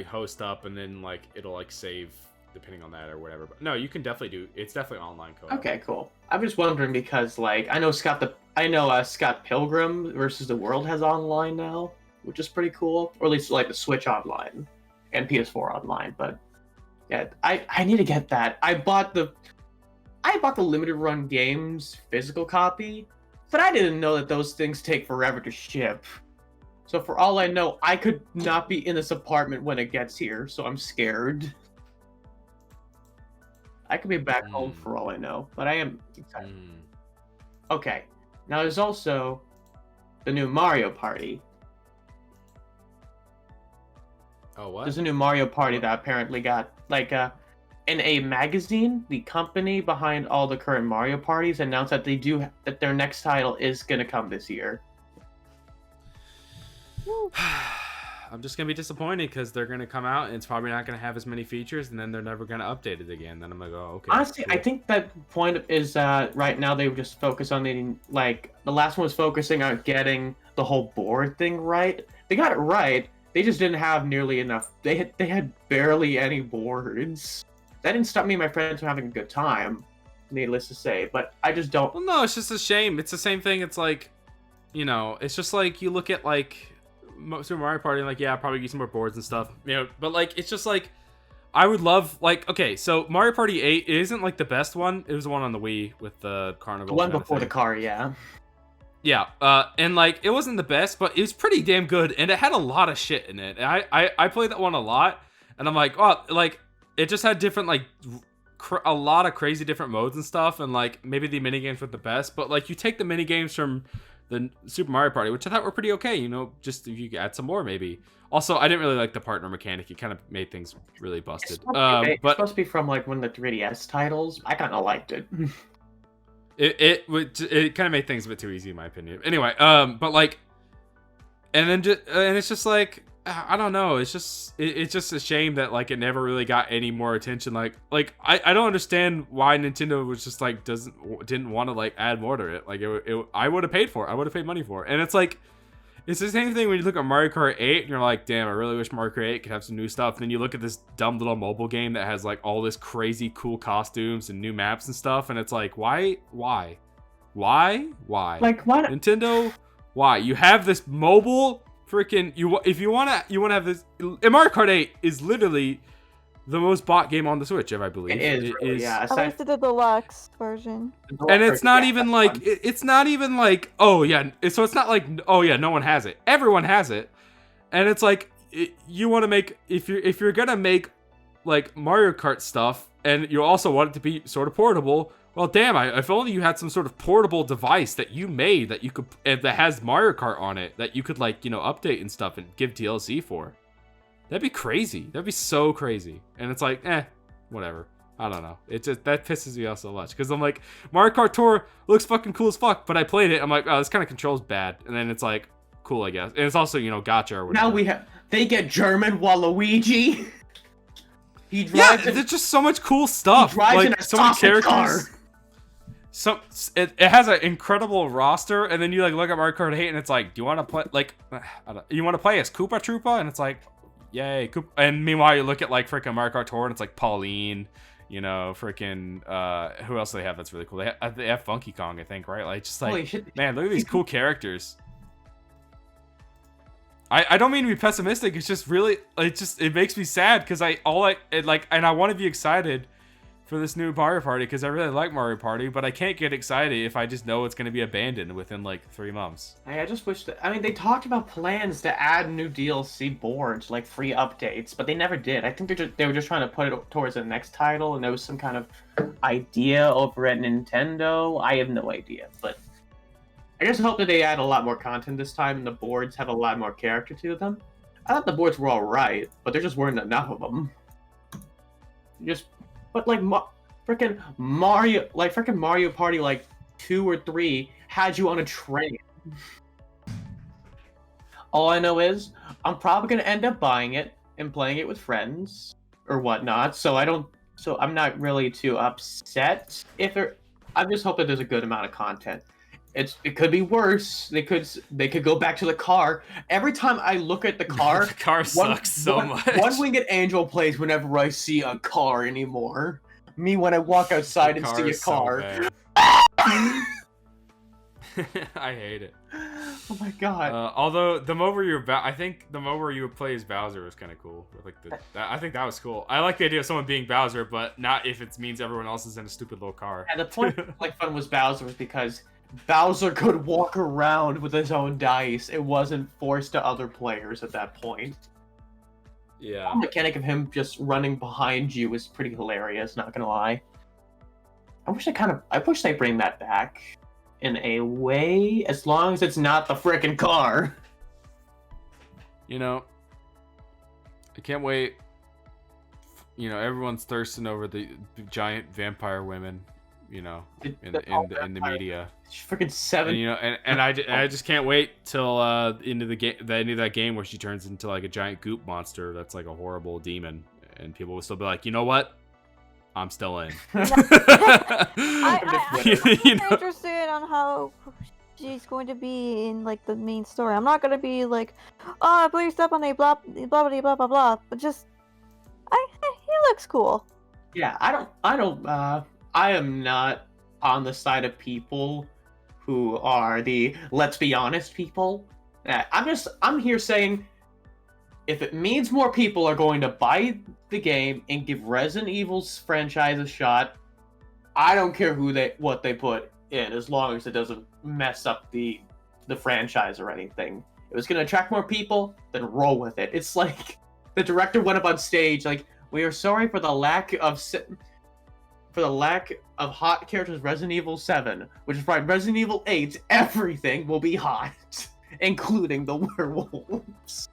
host up and then like it'll like save depending on that or whatever. But no, you can definitely do. It's definitely online co-op. Okay, cool. I'm just wondering because like I know Scott Pilgrim versus the World has online now, which is pretty cool, or at least like the Switch online and PS4 online. But yeah, I need to get that. I bought the limited run games physical copy, but I didn't know that those things take forever to ship. So for all I know, I could not be in this apartment when it gets here, so I'm scared. I could be back home for all I know, but I am excited. Okay, now there's also the new Mario Party. Oh, what? There's a new Mario Party that apparently got, like, in a magazine, the company behind all the current Mario parties announced that that their next title is going to come this year. I'm just gonna be disappointed because they're gonna come out and it's probably not gonna have as many features, and then they're never gonna update it again. Then I'm gonna go, okay. Honestly, cool. I think that point is right now they just focus on the last one was focusing on getting the whole board thing right. They got it right. They just didn't have nearly enough. They had barely any boards. That didn't stop me and my friends from having a good time, needless to say. But I just don't. Well, no, it's just a shame. It's the same thing. It's like, it's just like you look at like Super Mario Party, and like, yeah, probably get some more boards and stuff, but like, it's just like, I would love, like, okay, so Mario Party 8 isn't like the best one. It was the one on the Wii with the carnival. The one before the car, yeah. Yeah, and like, it wasn't the best, but it was pretty damn good, and it had a lot of shit in it. And I played that one a lot, and I'm like, oh, like, it just had different, like, a lot of crazy different modes and stuff, and like, maybe the minigames weren't the best, but like, you take the minigames from the Super Mario Party, which I thought were pretty okay, just if you could add some more, maybe. Also, I didn't really like the partner mechanic. It kind of made things really busted. It's supposed to be from like one of the 3DS titles. I kind of liked it. It kind of made things a bit too easy in my opinion. Anyway, but like, and it's just like, I don't know. It's just a shame that like it never really got any more attention. Like I don't understand why Nintendo was just like didn't want to like add more to it. Like I would have paid for it. I would have paid money for it. And it's like, it's the same thing when you look at Mario Kart 8 and you're like, damn, I really wish Mario Kart 8 could have some new stuff. And then you look at this dumb little mobile game that has like all this crazy cool costumes and new maps and stuff, and it's like, why? Like, why? Nintendo, why? You have this mobile freaking if you wanna have this. And Mario Kart 8 is literally the most bought game on the Switch, if I believe. It is, yeah. I liked the deluxe version. And it's not even like it's not even like, oh yeah, so it's not like, oh yeah, no one has it. Everyone has it. And it's like, you want to make, if you're gonna make like Mario Kart stuff, and you also want it to be sort of portable, well, damn, if only you had some sort of portable device that you made that you could, that has Mario Kart on it, that you could like, update and stuff and give DLC for. That'd be crazy. That'd be so crazy. And it's like, whatever. I don't know. It just, that pisses me off so much. Because I'm like, Mario Kart Tour looks fucking cool as fuck. But I played it. I'm like, oh, this kind of controls bad. And then it's like, cool, I guess. And it's also, gacha or whatever. Now they get German Waluigi. He drives. Yeah, there's just so much cool stuff. He drives like, in a so many characters. Car. It has an incredible roster. And then you like look at Mario Kart 8 and it's like, do you want to play, like, you want to play as Koopa Troopa? And it's like, yay, and meanwhile you look at like freaking Mario Kart Tour and it's like Pauline, freaking who else do they have that's really cool? They have Funky Kong, I think, right? Like, just like, man, look at these cool characters. I don't mean to be pessimistic. It's just really, it makes me sad because and I want to be excited for this new Mario Party because I really like Mario Party, but I can't get excited if I just know it's going to be abandoned within like 3 months. I just wish that, they talked about plans to add new DLC boards, like free updates, but they never did. I think they were just trying to put it towards the next title, and there was some kind of idea over at Nintendo. I have no idea, but I just hope that they add a lot more content this time and the boards have a lot more character to them. I thought the boards were alright, but there just weren't enough of them. But like freaking Mario Party like 2 or 3 had you on a train. All I know is I'm probably gonna end up buying it and playing it with friends or whatnot. So I'm not really too upset I just hope that there's a good amount of content. It could be worse. They could go back to the car. Every time I look at the car, the car sucks so much. One Winged Angel plays whenever I see a car anymore. Me when I walk outside and see a car. So I hate it. Oh my god. Although the mode where I think the mode where you would play as Bowser was kind of cool. Like I think that was cool. I like the idea of someone being Bowser, but not if it means everyone else is in a stupid little car. And the point like fun was Bowser was because Bowser could walk around with his own dice. It wasn't forced to other players at that point. Yeah. The mechanic of him just running behind you was pretty hilarious, not gonna lie. I wish they bring that back in a way, as long as it's not the frickin' car. I can't wait. Everyone's thirsting over the giant vampire women. you know, It- in the- the media. Freaking 7. And you know, and I just can't wait till into the game, the end of that game where she turns into like a giant goop monster that's like a horrible demon, and people will still be like, you know what, I'm still in. I'm You know? interested on how she's going to be in like the main story. I'm not gonna be like, oh, please step on a blah blah blah blah blah blah. But just, he looks cool. Yeah, I am not on the side of people who are the let's be honest people. I'm here saying if it means more people are going to buy the game and give Resident Evil's franchise a shot, I don't care what they put in, as long as it doesn't mess up the franchise or anything. If it was going to attract more people, then roll with it. It's like the director went up on stage like, we are sorry for the lack of hot characters. Resident Evil 7, which is right. Resident Evil 8, everything will be hot, including the werewolves.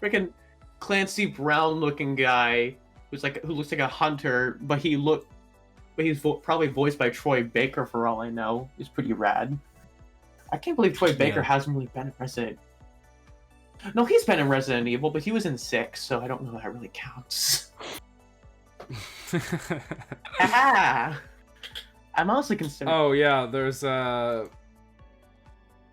Freaking Clancy Brown looking guy who looks like a hunter, but he's probably voiced by Troy Baker for all I know. He's pretty rad. I can't believe Troy Baker hasn't really been in Resident. No, he's been in Resident Evil, but he was in 6, so I don't know if that really counts. Ah! I'm honestly concerned. Oh yeah, there's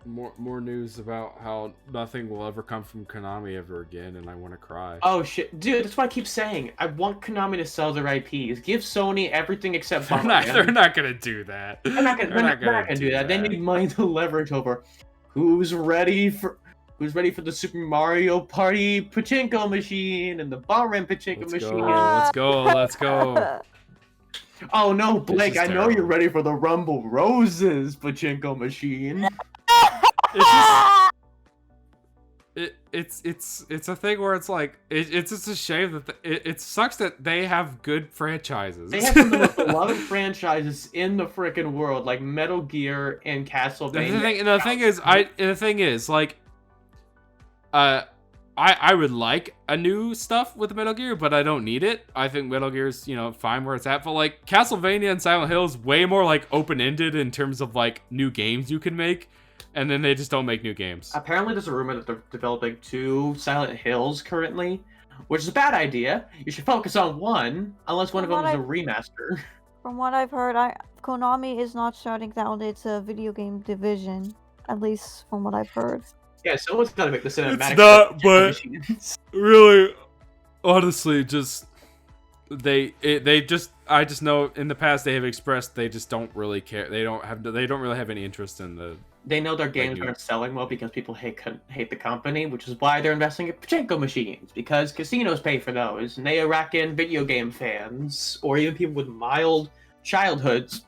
more news about how nothing will ever come from Konami ever again, and I want to cry. Oh shit, dude! That's what I keep saying. I want Konami to sell their IPs. Give Sony everything except Bomberman. They're not gonna do that. They're not gonna do that. They need money to leverage over. Who's ready for the Super Mario Party pachinko machine and the Bomberman pachinko machine? Let's go. Oh no, Blake! I know terrible. you're ready for the Rumble Roses pachinko machine. It's a thing where it's like it's just a shame that it sucks that they have good franchises. They have some of the most beloved franchises in the frickin' world, like Metal Gear and Castlevania. The thing is, like, I would like a new stuff with Metal Gear, but I don't need it. I think Metal Gear's, fine where it's at. But like Castlevania and Silent Hill is way more like open-ended in terms of like new games you can make, and then they just don't make new games. Apparently, there's a rumor that they're developing 2 Silent Hills currently, which is a bad idea. You should focus on one, unless one of them is a remaster. From what I've heard, Konami is not shutting down its video game division, at least from what I've heard. Yeah, someone's got to make the cinematic. It's not, but really, honestly, just I just know in the past they have expressed they just don't really care. They don't really have any interest in the. They know their games aren't selling well because people hate the company, which is why they're investing in pachinko machines, because casinos pay for those, and they rack in video game fans or even people with mild childhoods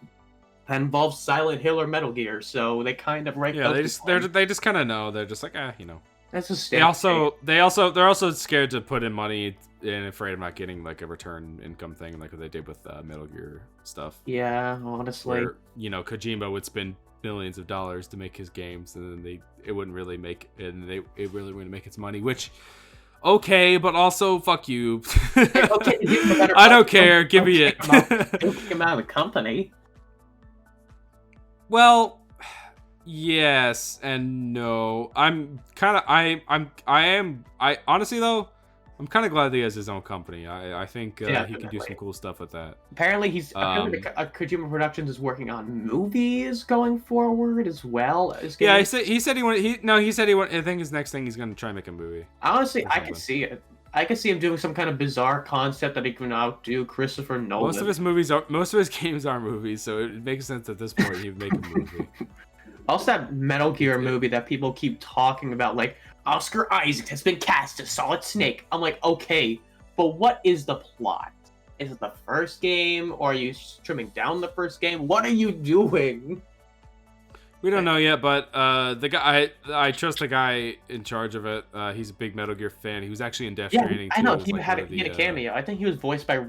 that involve Silent Hill or Metal Gear. So they kind of they just kind of know. They're just like That's just they're also scared to put in money and afraid of not getting like a return income thing like what they did with Metal Gear stuff. Yeah, honestly. Where, Kojima would spend millions of dollars to make his games, and then it really wouldn't make its money, which okay, but also fuck you. Okay, I don't care, give me it. Don't kick him out of the company. Well, yes and no. Honestly though, I'm kind of glad that he has his own company. I think he can do some cool stuff with that. Apparently, Kojima Productions is working on movies going forward as well. He said he wanted. I think his next thing he's gonna try and make a movie. Honestly, I can see it. I can see him doing some kind of bizarre concept that he can outdo Christopher Nolan. Most of his games are movies, so it makes sense at this point he would make a movie. Also, that Metal Gear movie that people keep talking about, like Oscar Isaac has been cast as Solid Snake. I'm like, okay, but what is the plot? Is it the first game, or are you trimming down the first game? What are you doing? We don't know yet, but the guy I trust the guy in charge of it. He's a big Metal Gear fan. He was actually in Death Stranding. I know he had a cameo. I think he was voiced by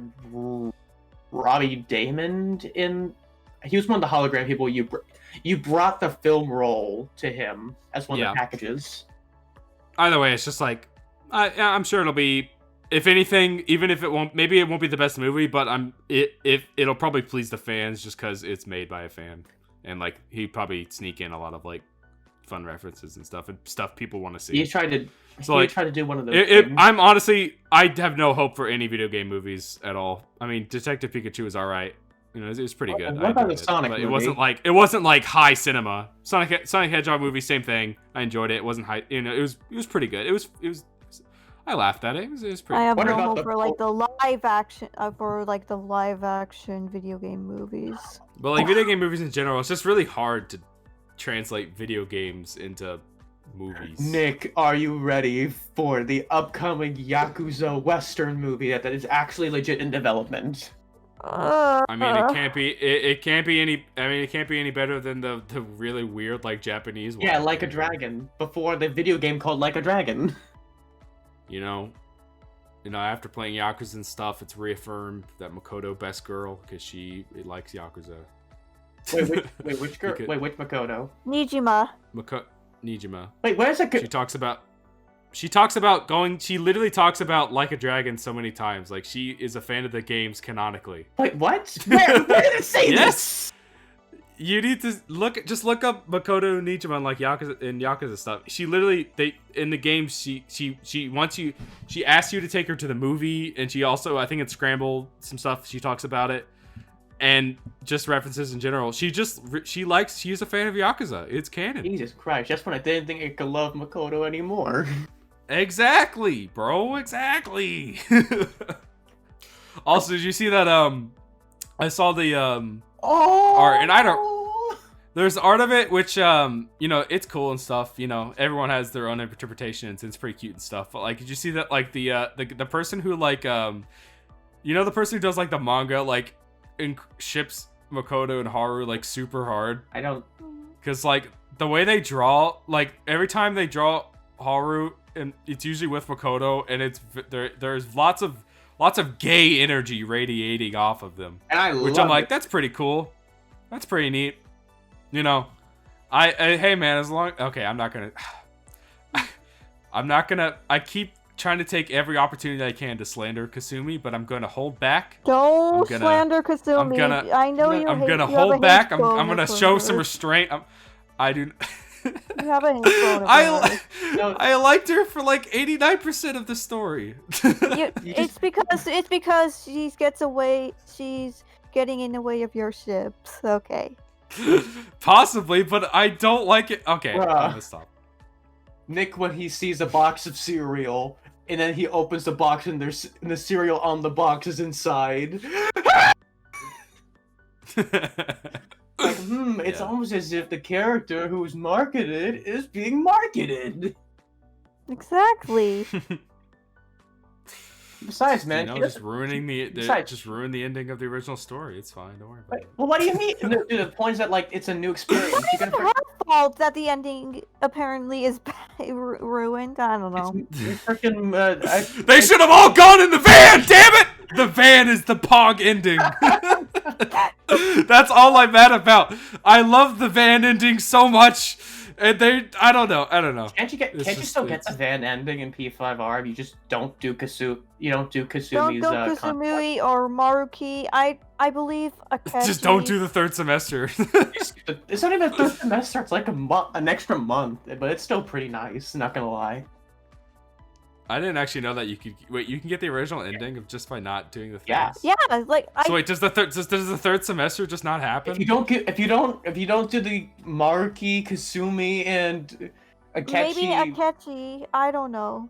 Robbie Damon in. He was one of the hologram people. You brought the film role to him as one of the packages. Either way, it's just like I'm sure it'll be if anything, even if it won't be the best movie, but it'll probably please the fans just because it's made by a fan, and like he probably sneak in a lot of like fun references and stuff people want to see. He tried to do one of those things. I have no hope for any video game movies at all. I mean, Detective Pikachu was all right. You know, it was pretty good. What about the Sonic but movie? It wasn't like high cinema. Sonic Hedgehog movie, same thing. I enjoyed it. It wasn't high. You know, it was pretty good. It was. I laughed at it. It was pretty. I have What no about hope the for like the live action video game movies. But like video game movies in general, it's just really hard to translate video games into movies. Nick, are you ready for the upcoming Yakuza Western movie that is actually legit in development? I mean, it can't be. It can't be any. I mean, it can't be any better than the really weird like Japanese one. Yeah, Like a Dragon. Before the video game called Like a Dragon. You know, after playing Yakuza and stuff, it's reaffirmed that Makoto best girl because she likes Yakuza. Wait, which girl? Wait, which Makoto? Nijima. Nijima. Wait, where's that? She talks about going. She literally talks about Like a Dragon so many times. Like she is a fan of the games canonically. Wait, what? Where did it say Yes. You need to just look up Makoto Nijima on like Yakuza stuff. She literally in the game she wants you. She asks you to take her to the movie, and she also I think in Scramble some stuff she talks about it, and just references in general. She's a fan of Yakuza. It's canon. Jesus Christ! Just when I didn't think I could love Makoto anymore. Exactly, bro. Exactly. Also, did you see that? I saw the art, and I don't. There's art of it, which it's cool and stuff. You know, everyone has their own interpretations. And it's pretty cute and stuff. But like, did you see that? Like the person who like the person who does like the manga like ships Makoto and Haru like super hard. I don't. Because like the way they draw, like every time they draw Haru, and it's usually with Makoto, and there's lots of gay energy radiating off of them. And I'm like, that's pretty cool. That's pretty neat. You know, hey man, I keep trying to take every opportunity I can to slander Kasumi, but I'm gonna hold back. Don't slander Kasumi. I know you. I'm gonna hold back. I'm gonna show some restraint. I do. You have a hate I liked her for like 89% of the story. It's because she's getting in the way of your ships. Okay. Possibly, but I don't like it. Okay, I'm gonna stop. Nick, when he sees a box of cereal, and then he opens the box, and the cereal on the box is inside. It's almost as if the character who is marketed is being marketed. Exactly. Besides, man, just ruining just ruin the ending of the original story. It's fine. Don't worry about it. Well, what do you mean? The point is that like it's a new experience. It's her fault that the ending apparently is ruined. I don't know. They should have all gone in the van. Damn it! The van is the Pog ending. That's all I'm mad about. I love the van ending so much. And I don't know. Can't you still get the van ending in P5R if you just don't do Kasumi? You don't do Kasumi's. Don't do Kasumi or Maruki. I believe Akechi. Just don't do the third semester. It's not even a third semester. It's like an extra month, but it's still pretty nice. Not gonna lie. I didn't actually know that you can get the original ending of just by not doing the things. Yeah, like So wait, does the third semester just not happen? If you don't do the Maruki, Kasumi, and Akechi. Maybe Akechi. I don't know.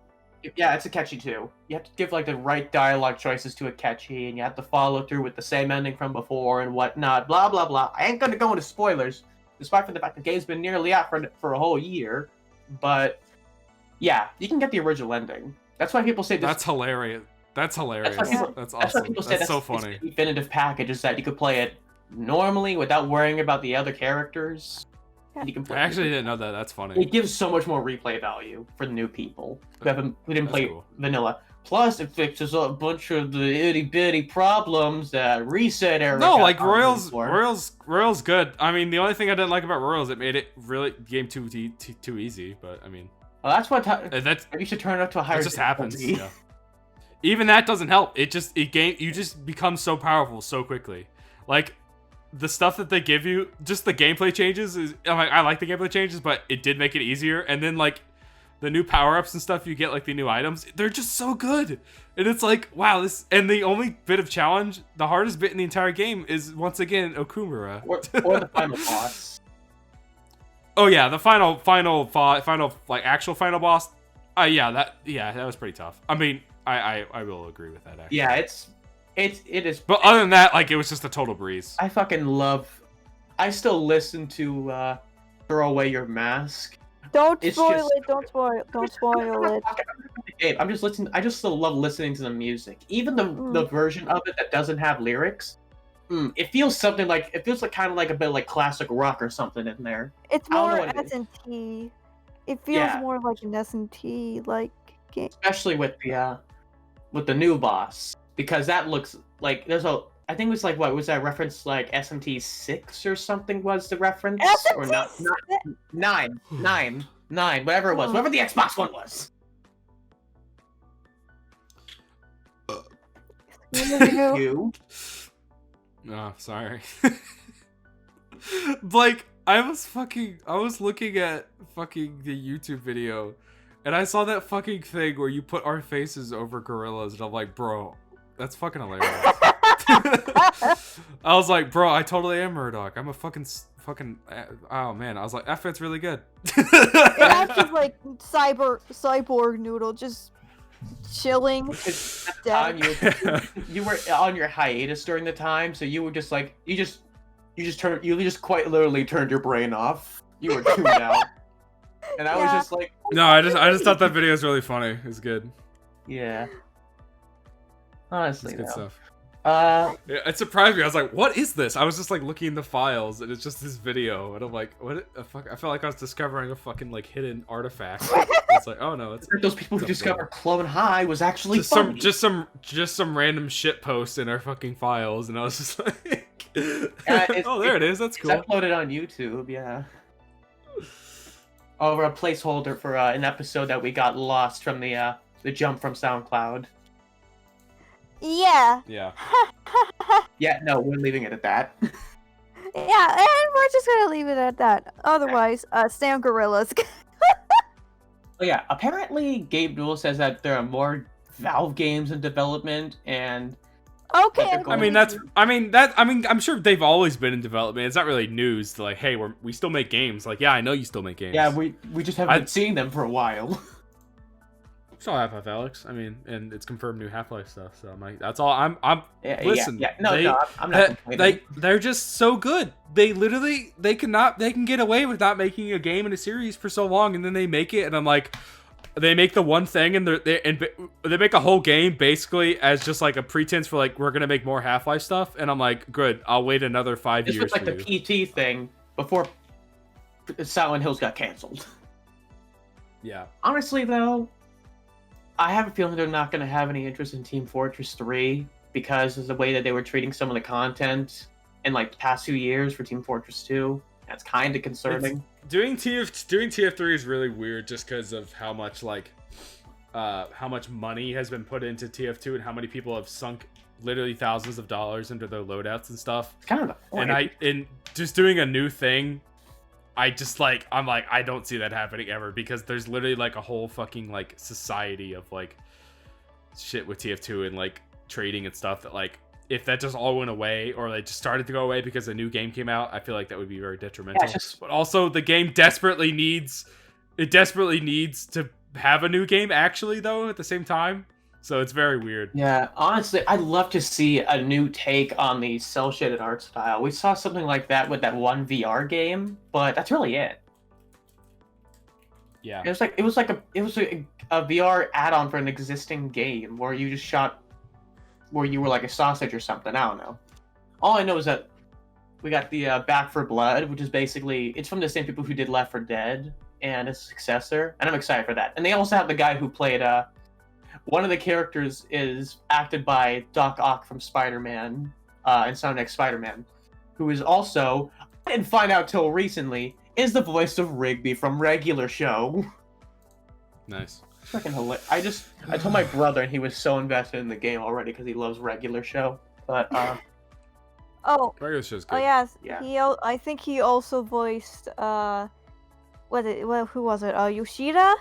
Yeah, it's Akechi too. You have to give like the right dialogue choices to Akechi, and you have to follow through with the same ending from before and whatnot. Blah blah blah. I ain't gonna go into spoilers, despite the fact the game's been nearly out for a whole year. But yeah, you can get the original ending. That's why people say this. That's hilarious. That's hilarious. That's awesome. That's why people say that's so funny. It's the definitive package is that you could play it normally without worrying about the other characers. You can play I actually didn't know that. That's funny. It gives so much more replay value for the new people who didn't play vanilla. Plus, it fixes a bunch of the itty bitty problems that Reset era. No, like Royals good. I mean, the only thing I didn't like about Royals, it made it really game too easy. But I mean, well, that's what. That's you should turn it up to a higher. It just happens. Yeah. even that doesn't help. You just become so powerful so quickly. Like, the stuff that they give you, just the gameplay changes I like the gameplay changes, but it did make it easier. And then like the new power-ups and stuff you get, like the new items, they're just so good. And it's like, wow, and the only bit of challenge, the hardest bit in the entire game is once again Okumura. Or the final boss. Oh yeah, the final like actual final boss. That was pretty tough. I mean, I will agree with that actually. Yeah, it is. But other than that, like, it was just a total breeze. I still listen to Throw Away Your Mask. Don't spoil it. Don't spoil it. I'm just listening. I just still love listening to the music, even the version of it that doesn't have lyrics. It feels like kind of like a bit like classic rock or something in there. It's more S&T. It feels more like an S&T like game. Especially with the new boss, because that looks like I think it was like, what was that reference, like SMT 6 or something was the reference? SMT or not 9, whatever it was, whatever the Xbox One was. You. Oh, sorry. Like, I was looking at fucking the YouTube video, and I saw that fucking thing where you put our faces over gorillas, and I'm like, bro, that's fucking hilarious. I was like, bro, I totally am Murdoch. I'm a fucking oh man, I was like, that fits really good. That's just like cyborg noodle just chilling. You were on your hiatus during the time, so you were just like, you just quite literally turned your brain off. You were tuned out. And I was just like, no, I just thought that video was really funny. It was good. Yeah. Honestly, it's good stuff. It surprised me. I was like, what is this? I was just like looking in the files, and it's just this video, and I'm like, what the fuck? I felt like I was discovering a fucking like hidden artifact. It's like, oh no, it's those people who discovered Clone High was actually just some random shit post in our fucking files, and I was just like, oh, there it is. That's cool. It's uploaded on YouTube, yeah. Over a placeholder for an episode that we got lost from the jump from SoundCloud. Yeah. Yeah. Yeah, no, we're leaving it at that. Yeah, and we're just gonna leave it at that. Otherwise, Sam Gorillas. Oh yeah, apparently Gabe Newell says that there are more Valve games in development, and okay. I'm sure they've always been in development. It's not really news to like, hey, we still make games. Like, yeah, I know you still make games. Yeah, we just haven't been seeing them for a while. Saw Half-Life Alyx. I mean, and it's confirmed new Half-Life stuff. So I'm like, that's all. Listen. Yeah. No, I'm not complaining. They're just so good. They can get away with not making a game in a series for so long, and then they make it, and I'm like, they make the one thing, and they make a whole game basically as just like a pretense for like, we're gonna make more Half-Life stuff, and I'm like, good. I'll wait another 5 years. This was like the PT thing before Silent Hills got canceled. Yeah. Honestly, though, I have a feeling they're not going to have any interest in Team Fortress 3 because of the way that they were treating some of the content in like the past 2 years for Team Fortress 2. That's kind of concerning. Doing TF3 is really weird just because of how much money has been put into TF2 and how many people have sunk literally thousands of dollars into their loadouts and stuff. It's kind of the point. And just doing a new thing, I don't see that happening ever because there's literally like a whole fucking like society of like shit with TF2 and like trading and stuff that like if that just all went away or like just started to go away because a new game came out, I feel like that would be very detrimental. Yeah, but also the game desperately needs to have a new game actually though at the same time. So it's very weird. Yeah, honestly, I'd love to see a new take on the cel-shaded art style. We saw something like that with that one VR game, but that's really it. Yeah. It was a VR add-on for an existing game where you just where you were like a sausage or something. I don't know. All I know is that we got the Back for Blood, which is basically it's from the same people who did Left 4 Dead and its successor, and I'm excited for that. And they also have the guy who played one of the characters is acted by Doc Ock from Spider-Man, and Sonic Spider-Man, who is also, I didn't find out till recently, is the voice of Rigby from Regular Show. Nice. freaking hilarious. I told my brother, and he was so invested in the game already because he loves regular show. But Oh, Regular show's oh good. yes. Yeah. I think he also voiced who was it? Yoshida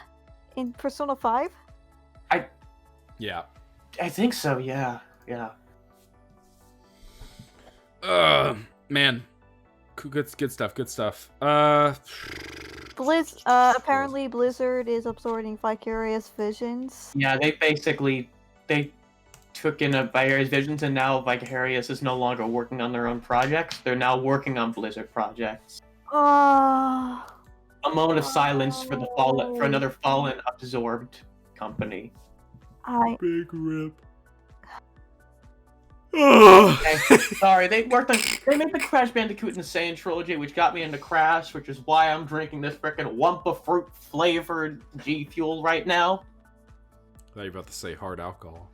in Persona 5? Yeah. I think so. Yeah. Man. Good stuff. Apparently Blizzard is absorbing Vicarious Visions. Yeah, they took in a Vicarious Visions, and now Vicarious is no longer working on their own projects. They're now working on Blizzard projects. Oh. A moment of silence for another fallen absorbed company. Big rip. Okay, sorry, they made the Crash Bandicoot Insane trilogy, which got me into Crash, which is why I'm drinking this frickin' Wumpa fruit flavored G Fuel right now. I thought you were about to say hard alcohol.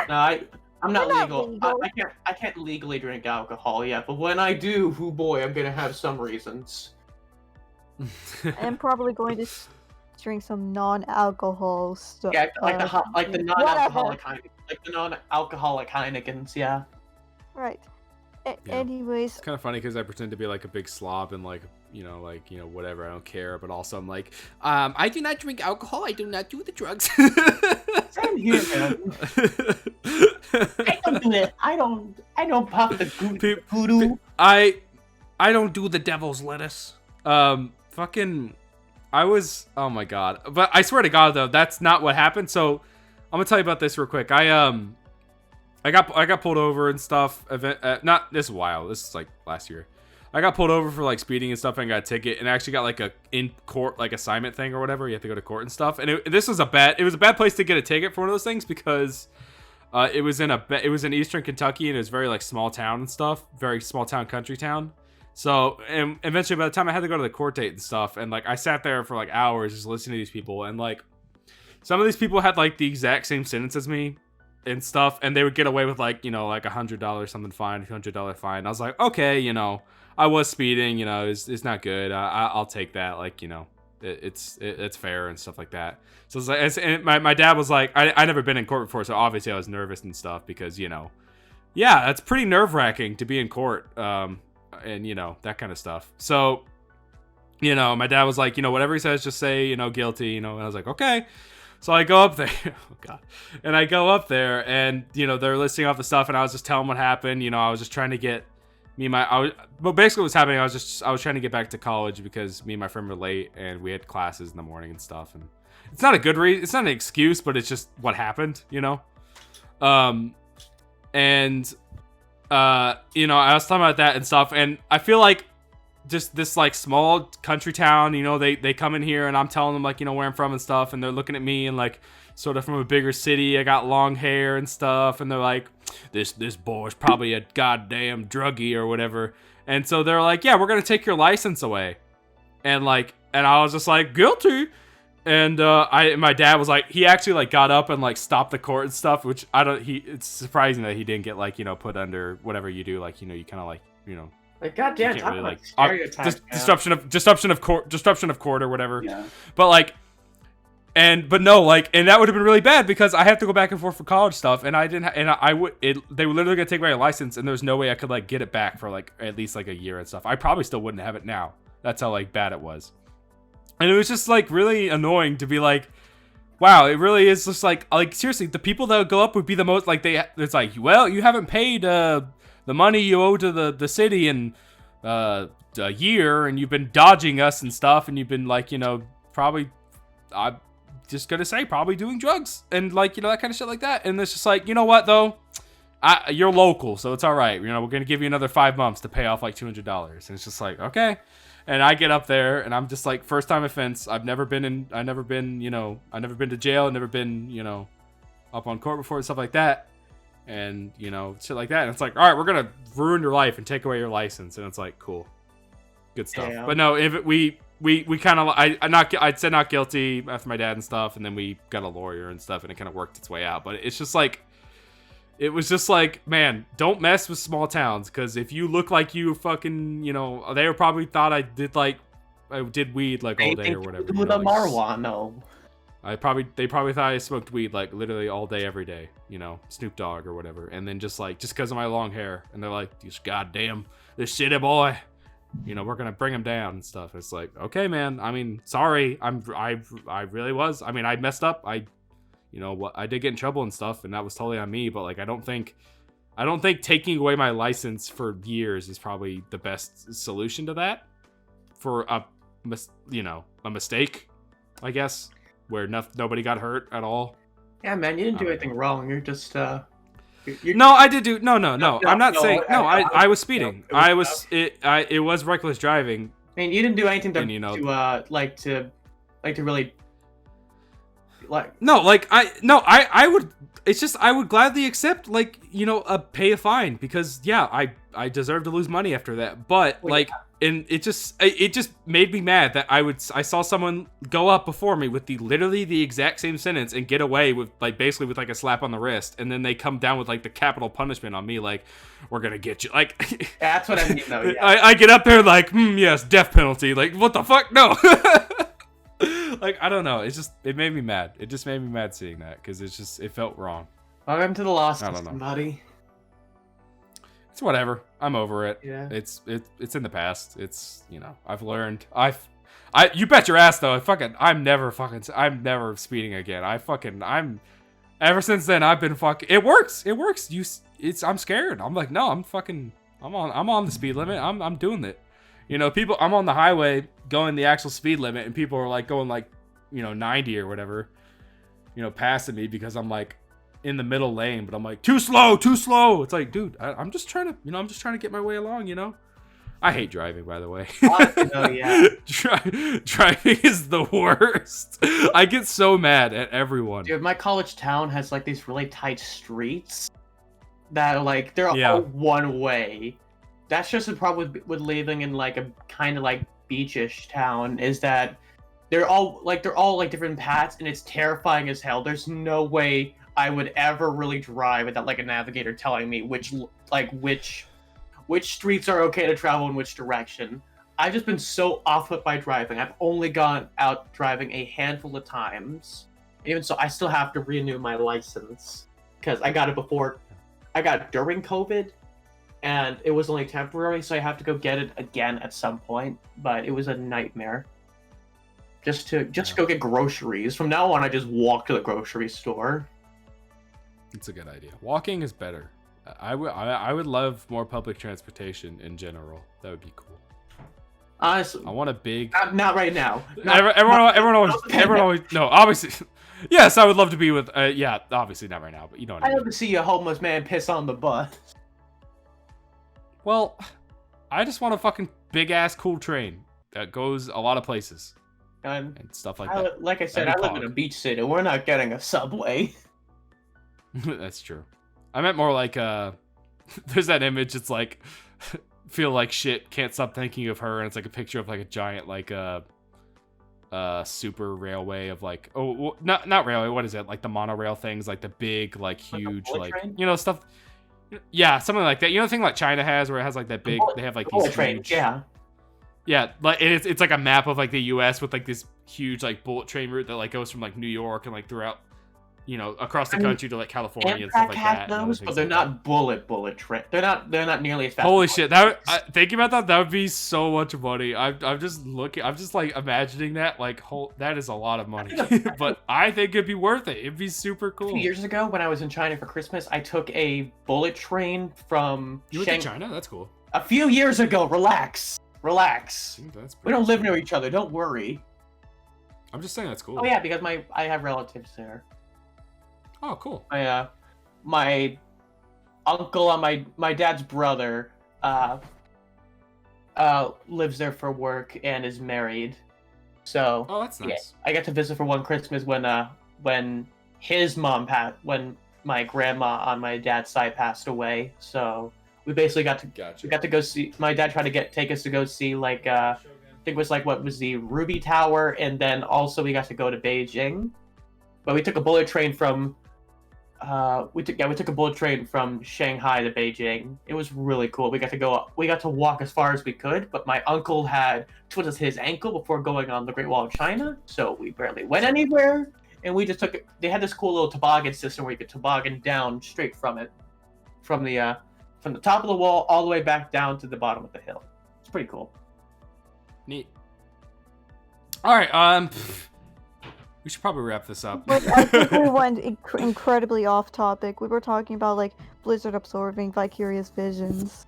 No, I'm not legal. legal. I can't legally drink alcohol yet, but when I do, oh boy, I'm gonna have some reasons. I'm probably going to drink some non-alcohol stuff. Yeah, like the non-alcoholic Heinekens, yeah. Right. Yeah. Anyways, It's kind of funny because I pretend to be like a big slob and like whatever, I don't care, but also I'm like, I do not drink alcohol, I do not do the drugs. Same here, man. I don't do it. I don't pop the voodoo. I don't do the devil's lettuce. Oh my god. But I swear to God though, that's not what happened. So I'm gonna tell you about this real quick. I got pulled over and stuff. Not this is wild. This is like last year. I got pulled over for like speeding and stuff and got a ticket and actually got like a in court like assignment thing or whatever. You have to go to court and stuff. And it was a bad place to get a ticket for one of those things because it was in Eastern Kentucky and it was very like small town and stuff, very small town country town. So and eventually by the time I had to go to the court date and stuff, and like I sat there for like hours just listening to these people, and like some of these people had like the exact same sentence as me and stuff, and they would get away with like like $100 something fine, $200 fine. I was like, okay, I was speeding, it's not good. I'll take that, like it's fair and stuff like that. So it's like, and my dad was like, I never been in court before, so obviously I was nervous and stuff because yeah, it's pretty nerve wracking to be in court. And that kind of stuff. So my dad was like, whatever he says, just say guilty, and I was like, okay. So I go up there. Oh god. And I go up there and they're listing off the stuff, and I was just telling what happened. I was just trying to get but basically what's happening, I was trying to get back to college because me and my friend were late and we had classes in the morning and stuff, and it's not a good reason, it's not an excuse, but it's just what happened. I was talking about that and stuff, and I feel like just this like small country town, they come in here and I'm telling them like where I'm from and stuff, and they're looking at me and like sort of from a bigger city, I got long hair and stuff, and they're like, this boy's probably a goddamn druggie or whatever, and so they're like, yeah, we're gonna take your license away, and I was just like, guilty. And my dad was like, he actually like got up and like stopped the court and stuff, which it's surprising that he didn't get like put under whatever you do, like you kind of like like goddamn, really, like stereotypes, disruption of court or whatever. Yeah. But like, and that would have been really bad because I have to go back and forth for college stuff, and I didn't, they were literally gonna take my license, and there's no way I could like get it back for like at least like a year and stuff. I probably still wouldn't have it now. That's how like bad it was. And it was just like really annoying to be like, wow, it really is just like seriously, the people that would go up would be the most like it's like, well, you haven't paid the money you owe to the city in a year, and you've been dodging us and stuff, and you've been like probably, I'm just gonna say, probably doing drugs and like that kind of shit like that. And it's just like, you know what though, you're local, so it's all right. We're gonna give you another 5 months to pay off like $200, and it's just like, okay. And I get up there, and I'm just like, first time offense. I've never been to jail, never been, up on court before and stuff like that, and shit like that. And it's like, all right, we're gonna ruin your life and take away your license, and it's like, cool, good stuff. Damn. But no, if we kind of, I'd said not guilty after my dad and stuff, and then we got a lawyer and stuff, and it kind of worked its way out. But it's just like, it was just like, man, don't mess with small towns, because if you look like you fucking, they probably thought I did weed like all day or whatever. With a marijuana. They probably thought I smoked weed like literally all day, every day. You know, Snoop Dogg or whatever. And then just because of my long hair, and they're like, "This goddamn this shitty boy, you know, we're gonna bring him down and stuff." It's like, okay, man. I mean, sorry. I really was. I mean, I messed up. I did get in trouble and stuff, and that was totally on me. But like, I don't think taking away my license for years is probably the best solution to that. For a mistake, I guess, where nobody got hurt at all. Yeah, man, you didn't do anything wrong. You're just No, I did do no. I'm not saying no. I was speeding. It was reckless driving. I mean, you didn't do anything to really like. No, like I would. It's just I would gladly accept pay a fine because I deserve to lose money after that. But and it just made me mad that I saw someone go up before me with literally the exact same sentence and get away with basically with a slap on the wrist, and then they come down with the capital punishment on me, like, we're gonna get you, like. That's what I mean, though. Yeah. I get up there like, yes, death penalty, like, what the fuck, no. Like, I don't know, it made me mad. It just made me mad seeing that because it felt wrong. Welcome to the lost I don't know. buddy. It's whatever. I'm over it. Yeah. It's in the past. It's, I've learned. You bet your ass though. I'm never speeding again. I'm ever since then I've been it works. It works. I'm scared. I'm like, no, I'm on the speed limit. I'm doing it. I'm on the highway going the actual speed limit and people are going 90 or whatever, passing me because I'm in the middle lane, but I'm like, too slow. It's like, dude, I'm just trying to get my way along, I hate driving, by the way. Oh, yeah. Driving is the worst. I get so mad at everyone. Dude, my college town has these really tight streets that they're all one way. That's just the problem with living in a kind of beachish town, is that they're all different paths, and it's terrifying as hell. There's no way I would ever really drive without a navigator telling me which streets are okay to travel in which direction. I've just been so off put by driving. I've only gone out driving a handful of times. Even so, I still have to renew my license because I got it during COVID, and it was only temporary, so I have to go get it again at some point. But it was a nightmare. Just to go get groceries. From now on, I just walk to the grocery store. It's a good idea. Walking is better. I would love more public transportation in general. That would be cool. Honestly, I want a big. Not right now. Everyone always. No, obviously. Yes, I would love to be with. Yeah, obviously not right now, but you know what I mean. I'd love to see a homeless man piss on the bus. Well, I just want a fucking big ass cool train that goes a lot of places and stuff like that. Like I said, I live in a beach city. We're not getting a subway. That's true. I meant more there's that image. It's feel like shit, can't stop thinking of her, and it's a picture of a giant super railway of not railway. What is it? The monorail things, the big huge train? Stuff. Yeah, something like that. The thing China has where it has that big. They have these huge. Yeah. Yeah, it's a map of the U.S. with this huge bullet train route that goes from New York and throughout. Across the country to California and stuff like that. Those, but they're not bullet train. They're not nearly as fast. Holy shit! Thinking about that would be so much money. I'm just looking. I'm just imagining that. That is a lot of money. But I think it'd be worth it. It'd be super cool. 2 years ago, when I was in China for Christmas, I took a bullet train from. You went to China? That's cool. A few years ago. Relax. Dude, We don't live near each other. Don't worry. I'm just saying that's cool. Oh yeah, because I have relatives there. Oh, cool. My uncle on my dad's brother lives there for work and is married. So that's nice. Yeah, I got to visit for one Christmas when his mom when my grandma on my dad's side passed away. So we basically got to go see. My dad tried to take us to go see I think it was what was the Ruby Tower, and then also we got to go to Beijing. But we took a bullet train from we took a bullet train from Shanghai to Beijing. It was really cool. We got to walk as far as we could, but my uncle had twisted his ankle before going on the Great Wall of China, so we barely went anywhere. and we just took it. They had this cool little toboggan system where you could toboggan down straight from it, from the top of the wall all the way back down to the bottom of the hill. It's pretty cool. Neat. All right. We should probably wrap this up. But I think we went incredibly off topic. We were talking about like Blizzard absorbing Vicarious Visions.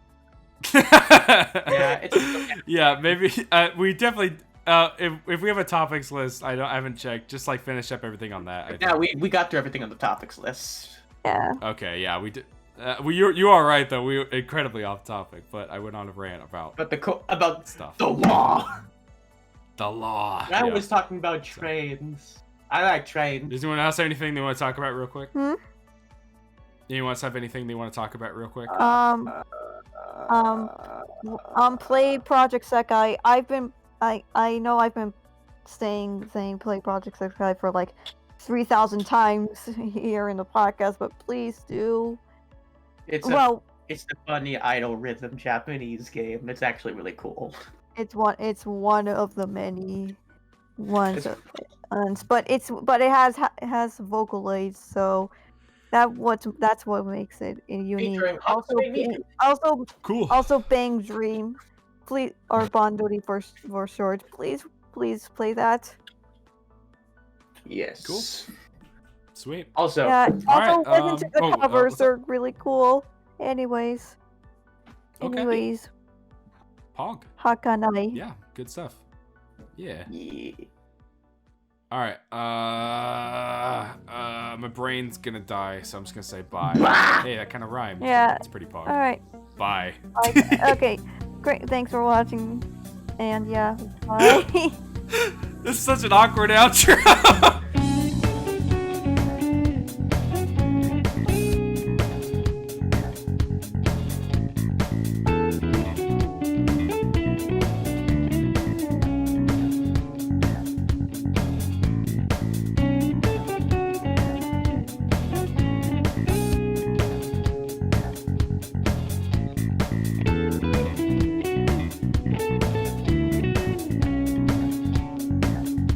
Yeah, yeah, maybe we definitely. If we have a topics list, I haven't checked. Just like finish up everything on that. Yeah, we got through everything on the topics list. Yeah. Okay, yeah, we did. You are right though. We were incredibly off topic, but I went on a rant about. But about stuff. The law. The law. I yeah. was talking about trains. I like trains. Does anyone else have anything they want to talk about real quick? Hmm? Anyone else have anything they want to talk about real quick? Play Project Sekai. I know I've been saying play Project Sekai for like 3,000 times here in the podcast, but please do. It's the funny idle rhythm Japanese game. It's actually really cool. It's one of the many ones, but it has vocal aids, so that's what makes it unique. Also, cool. Also, Bang Dream, please, or Bondori for short. Please play that. Yes. Cool. Sweet. Also, yeah. Also, right, listen to the covers; they're really cool. Anyways. Pog. Hakanai. Yeah, good stuff. Yeah. Yeah. All right. My brain's gonna die, so I'm just gonna say bye. Hey, that kind of rhymed. Yeah. It's pretty pog. All right. Bye. Okay. Great. Thanks for watching. And yeah. Bye. This is such an awkward outro.